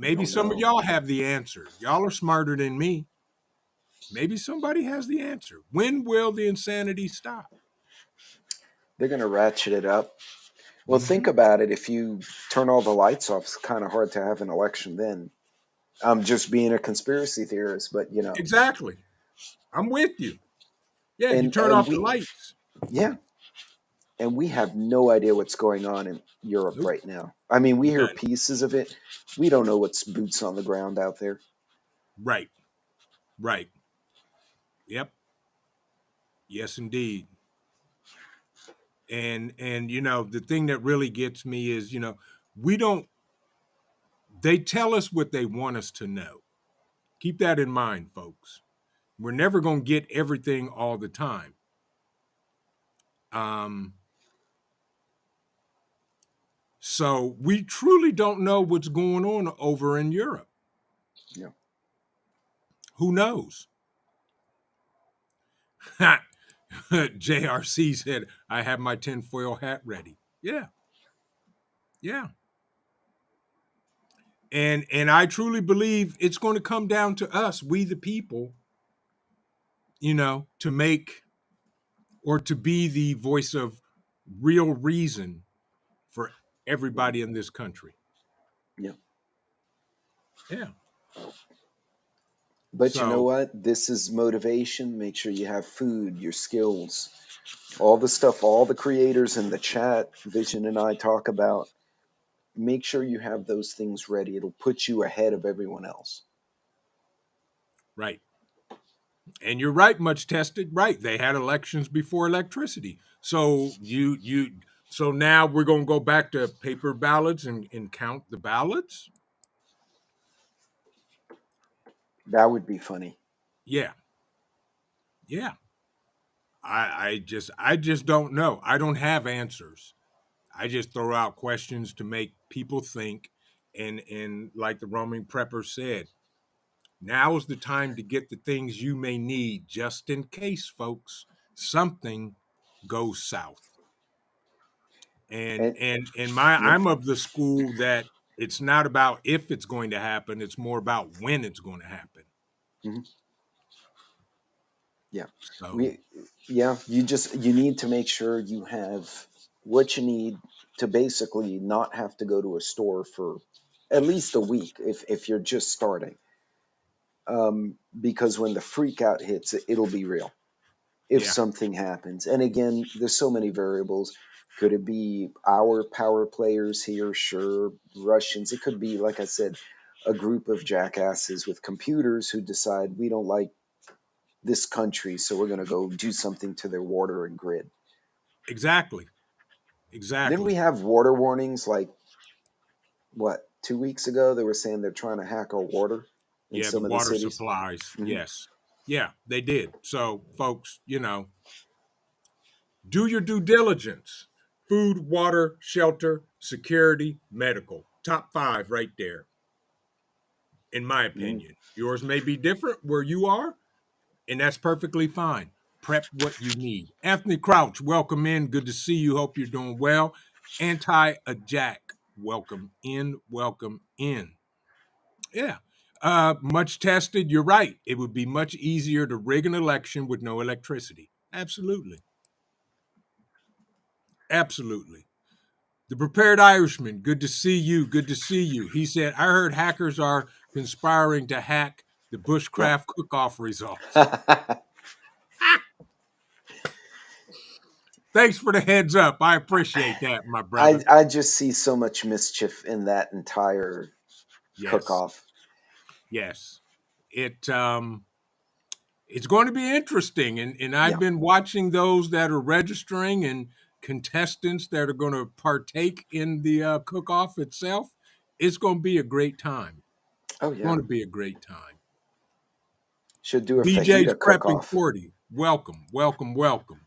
we Maybe don't some of know. y'all have the answer. Y'all are smarter than me. Maybe somebody has the answer. When will the insanity stop? They're going to ratchet it up. Well, think Mm-hmm. about it. If you turn all the lights off, it's kind of hard to have an election then. I'm just being a conspiracy theorist, but Exactly. I'm with you. Yeah, you turn and off the we, lights. yeah, and we have no idea what's going on in Europe Nope. right now. I mean, we hear None. pieces of it. We don't know what's boots on the ground out there. Right. Right. Yep. Yes, indeed. And the thing that really gets me is we don't they tell us what they want us to know. Keep that in mind, folks. We're never going to get everything all the time. um so we truly don't know what's going on over in Europe. Yeah. Who knows? JRC said I have my tinfoil hat ready. Yeah. Yeah. And I truly believe it's going to come down to us, we the people, to make or to be the voice of real reason for everybody in this country. Yeah. Yeah. But you know So, what? This is motivation. Make sure you have food, your skills, all the stuff all the creators in the chat, Vision and I talk about. Make sure you have those things ready. It'll put you ahead of everyone else. right. And you're right, much tested. Right. They had elections before electricity. So so now we're going to go back to paper ballots and count the ballots. That would be funny. Yeah. Yeah. I just don't know. I don't have answers. I just throw out questions to make people think. And like the Roman prepper said, now is the time to get the things you may need just in case, folks, something goes south. And And and and yeah, I'm of the school that it's not about if it's going to happen, it's more about when it's going to happen. mhm, yeah. So, We, yeah. You need to make sure you have what you need to basically not have to go to a store for at least a week if you're just starting. Because when the freak out hits, it'll be real if Yeah, something happens. And again, there's so many variables. Could it be our power players here? Sure. Russians. It could be, like I said, a group of jackasses with computers who decide we don't like this country, so we're going to go do something to their water and grid. exactly. Didn't we Exactly. have water warnings like, what, 2 weeks ago? They were saying they're trying to hack our water in Yeah, the some of the water cities. supplies. Hmm. Yes. Yeah, they did. So, folks, do your due diligence. Food, water, shelter, security, medical. Top 5 right there, in my Mm. opinion. Yours may be different where you are, and that's perfectly fine. Prep what you need. Anthony Crouch, welcome in. Good to see you. Hope you're doing well. Anti-a Jack, welcome in. Welcome in. Yeah. Much tested. You're right. It would be much easier to rig an election with no electricity. Absolutely. Absolutely. The Prepared Irishman, good to see you. Good to see you. He said, I heard hackers are conspiring to hack the Yeah. bushcraft cook-off results. Thanks for the heads up. I appreciate that, my brother. I just see so much mischief in that entire Yes. cook-off. Yes. It it's going to be interesting. And I've Yeah. been watching those that are registering and contestants that are going to partake in the cook-off itself. It's going to be a great time. Oh It's yeah. going to be a great time. Should do a DJ's fajita prepping cook-off. 40. Welcome, welcome, welcome.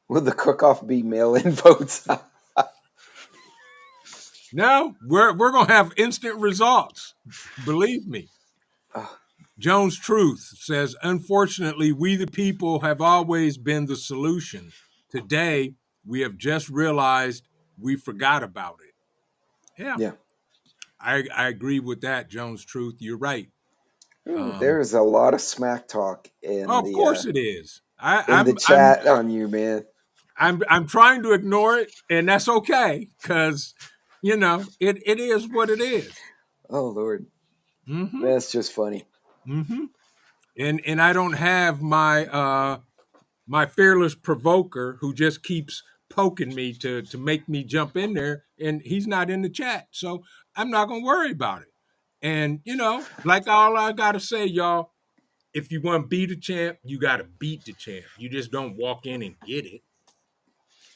Will the cook-off be mail-in votes? No, we're gonna have instant results. Believe me. Oh, Jones Truth says, unfortunately, we the people have always been the solution. Today, we have just realized we forgot about it. Yeah, yeah. I agree with that, Jones Truth. You're right. Ooh, Um, there's a lot of smack talk oh, of course it is. in the chat on you, man. I'm trying to ignore it, and that's okay, because it is what it is. Oh Lord, Mm-hmm. that's just funny. Mm-hmm. And I don't have my fearless provoker who just keeps poking me to make me jump in there, and he's not in the chat, so I'm not gonna worry about it. And like all I gotta say, y'all, if you want to beat a champ, you gotta beat the champ. You just don't walk in and get it.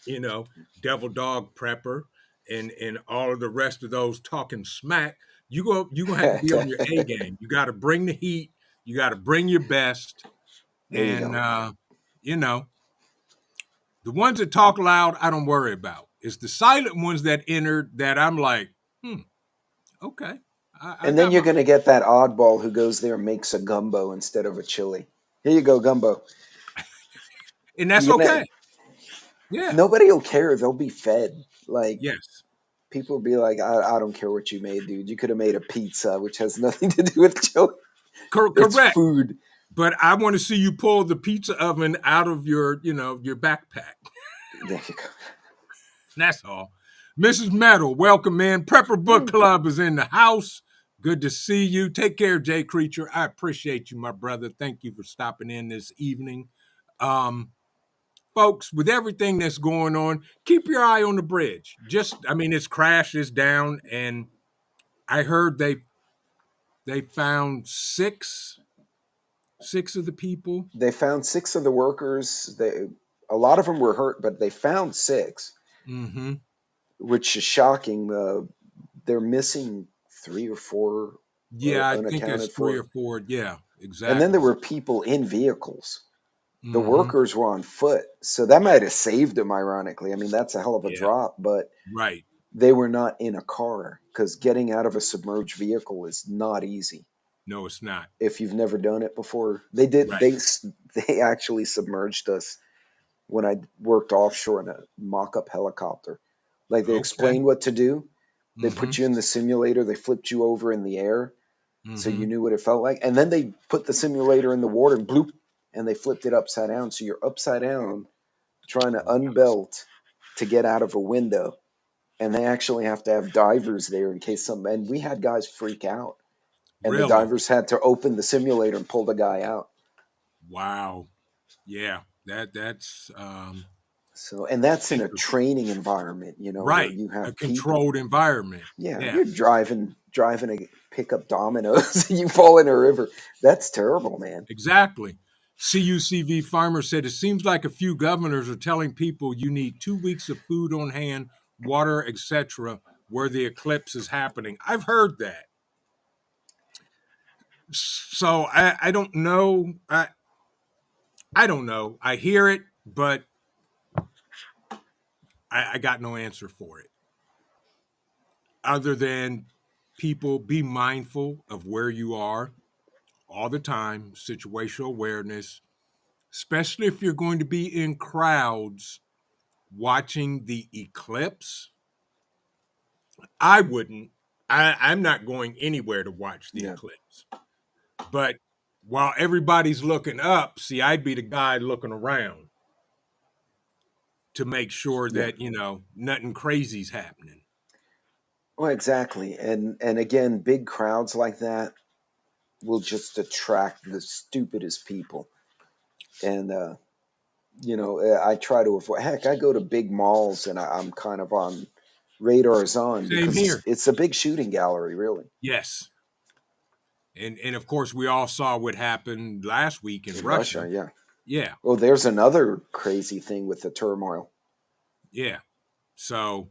you know, Devil Dog Prepper and all of the rest of those talking smack, you're gonna have to be on your A There game. You gotta bring the heat, you gotta bring your best, you and go. you know, the ones that talk loud, I don't worry about. It's the silent ones that enter that I'm like, okay. I And then got you're my gonna get that oddball who goes there and makes a gumbo instead of a chili. Here you go, gumbo. and that's You know, okay. Yeah. nobody will care. They'll be fed. Like Yes. people will be like, I don't care what you made, dude. You could have made a pizza, which has nothing to do with chili. It's Correct. food. But I want to see you pull the pizza oven out of your backpack. There you go. That's all. Mrs. Meadow, welcome in. Prepper Book Club is in the house. Good to see you. Take care, Jay Creature. I appreciate you, my brother. Thank you for stopping in this evening. Folks, with everything that's going on, keep your eye on the bridge. It's crashed, it's down, and I heard they found six of the people. They found 6 of the workers. A lot of them were hurt, but they found 6, Mm-hmm. which is shocking. They're missing 3 or 4 Yeah, I think it's unaccounted 3 for. or 4. Yeah, And then there exactly. were people in vehicles. The Mm-hmm. workers were on foot, so that might have saved them. Ironically, I mean that's a hell of a Yeah, drop, but right. they were not in a car because getting out of a submerged vehicle is not easy. No, it's not. If you've never done it before, they did. Right. They actually submerged us when I worked offshore in a mock-up helicopter. Like they Okay. explained what to do. They Mm-hmm. put you in the simulator. They flipped you over in the air, so Mm-hmm. you knew what it felt like. And then they put the simulator in the water and bloop, and they flipped it upside down. So you're upside down trying to unbelt to get out of a window, and they actually have to have divers there in case and we had guys freak out, and the Really? divers had to open the simulator and pull the guy out. Wow. Yeah. That's So, and that's in a interesting. training environment, where Right. you A have people. controlled environment. Yeah, Yeah. you're driving a pickup Domino's and you fall in a river. That's terrible, man. Exactly. CUCV Farmer said it seems like a few governors are telling people you need 2 weeks of food on hand, water, etc., where the eclipse is happening. I've heard that. So I don't know. I don't know. I hear it, but I got no answer for it. Other than people be mindful of where you are all the time, situational awareness, especially if you're going to be in crowds watching the eclipse. I wouldn't. I'm not going anywhere to watch the Yeah. eclipse. But while everybody's looking up, see, I'd be the guy looking around to make sure Yeah. that, nothing crazy's happening. Well, exactly. And again, big crowds like that will just attract the stupidest people. And I try to avoid. Heck, I go to big malls and I'm kind of on radars on Same because here. it's a big shooting gallery, really. Yes. And of course, we all saw what happened last week in Russia. Yeah. Yeah. Well, there's another crazy thing with the turmoil. Yeah. So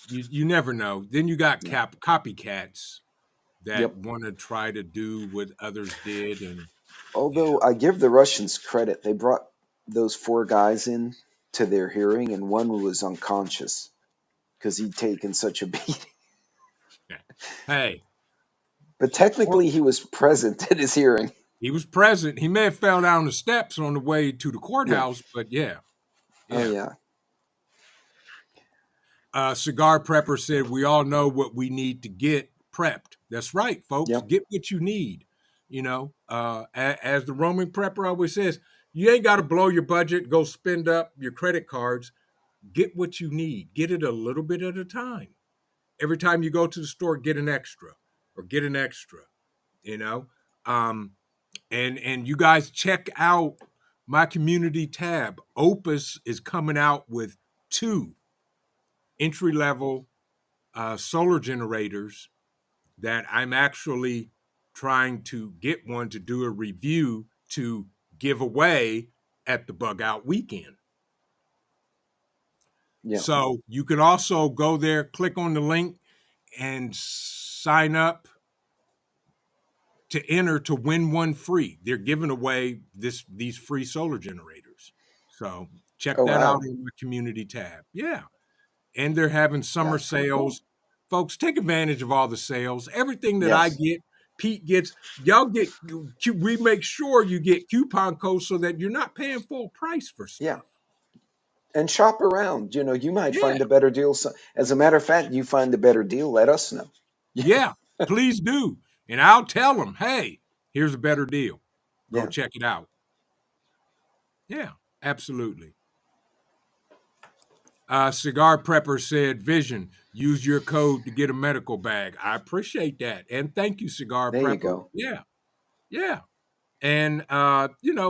you never know. Then you got copycats that want to try to do what others did. And although I give the Russians credit, they brought those 4 guys in to their hearing, and one was unconscious because he'd taken such a beating. Hey. But technically, he was present at his hearing. He was present. He may have fell down the steps on the way to the courthouse, but yeah. Oh, yeah. Cigar Prepper said, we all know what we need to get prepped. That's right, folks. Yep. Get what you need. As the Roman Prepper always says, you ain't got to blow your budget, go spend up your credit cards. Get what you need. Get it a little bit at a time. Every time you go to the store, get an extra. And you guys check out my community tab. Opus is coming out with 2 entry-level solar generators that I'm actually trying to get one to do a review to give away at the Bugout weekend. Yeah. So you can also go there, click on the link, and sign up to enter to win one free. They're giving away these free solar generators. So check that out in the community tab. Yeah. And they're having summer sales. Cool. Folks, take advantage of all the sales. Everything that I get, Pete gets, y'all get, we make sure you get coupon codes so that you're not paying full price for stuff. Yeah. And shop around. You might find a better deal. As a matter of fact, you find a better deal, let us know. Yeah, please do. And I'll tell them, hey, here's a better deal. Go check it out. Yeah, absolutely. Cigar Prepper said, Vision, use your code to get a medical bag. I appreciate that. And thank you, Cigar Prepper. There you go. Yeah. Yeah. And,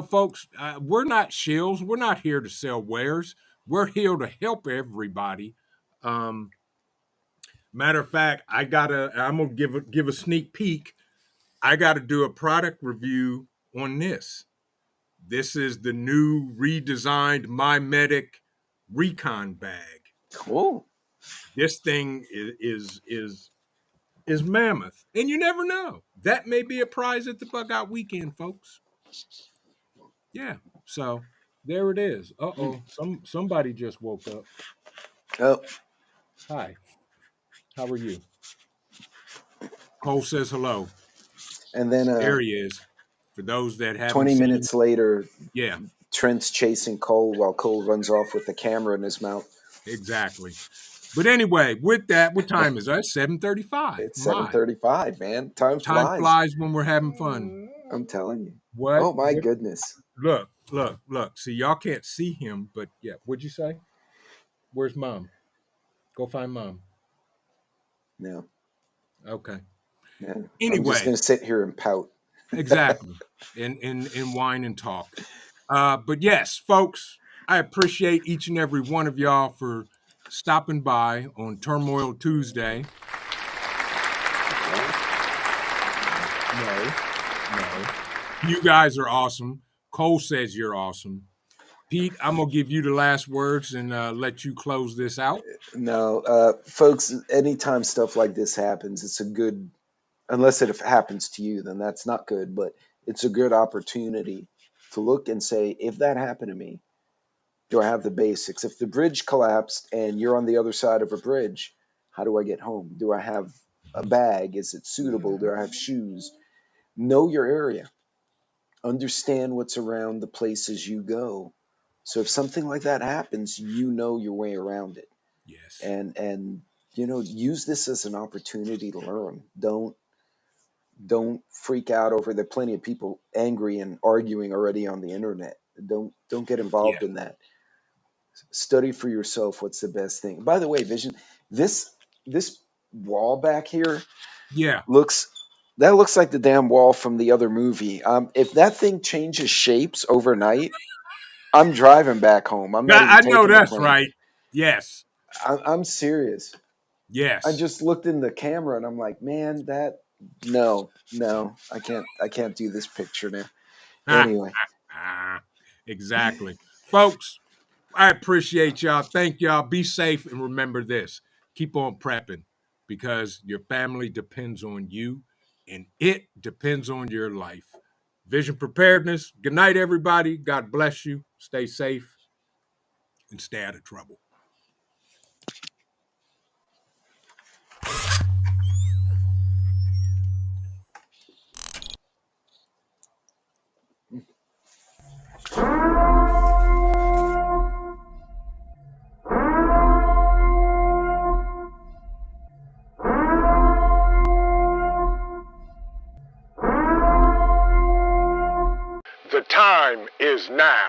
folks, we're not shills. We're not here to sell wares. We're here to help everybody. Matter of fact, I'm going to give a sneak peek. I got to do a product review on this. This is the new redesigned MyMedic Recon bag. Cool. This thing is mammoth, and you never know. That may be a prize at the Bugout weekend, folks. Yeah. So there it is. Somebody just woke up. Oh. Hi. How are you? Cole says hello. And then there he is. For those that haven't 20 seen minutes later, yeah, Trent's chasing Cole while Cole runs off with the camera in his mouth. Exactly. But anyway, with that, what time is that? 7:35. It's 7:35, man. Time flies when we're having fun. I'm telling you. What? Oh my goodness. Look. See, y'all can't see him, but yeah. What'd you say? Where's mom? Go find mom. No, Okay. no. I'm just Anyway, gonna sit here and pout. exactly. And whine and talk. But yes, folks, I appreciate each and every one of y'all for stopping by on Turmoil Tuesday. No. You guys are awesome. Cole says you're awesome. Pete, I'm going to give you the last words and let you close this out. No, folks, anytime stuff like this happens, it's a good, unless it happens to you, then that's not good, but it's a good opportunity to look and say, if that happened to me, do I have the basics? If the bridge collapsed and you're on the other side of a bridge, how do I get home? Do I have a bag? Is it suitable? Do I have shoes? Know your area. Understand what's around the places you go. So if something like that happens, you know your way around it. Yes. And you know, use this as an opportunity to learn. Don't freak out over. There are plenty of people angry and arguing already on the internet. Don't get involved Yeah. in that. Study for yourself what's the best thing. By the way, Vision, this wall back here Yeah. looks like the damn wall from the other movie. If that thing changes shapes overnight, I'm driving back home. I'm not even I know taking the that's plane. right. Yes. I'm serious. I Yes. just looked in the camera and I'm like, man, no, I can't do this picture now. Anyway, Exactly. Folks, I appreciate y'all. Thank y'all. Be safe and remember this. Keep on prepping because your family depends on you and it depends on your life. Vision Preparedness. Good night, everybody. God bless you. Stay safe and stay out of trouble. The time is now.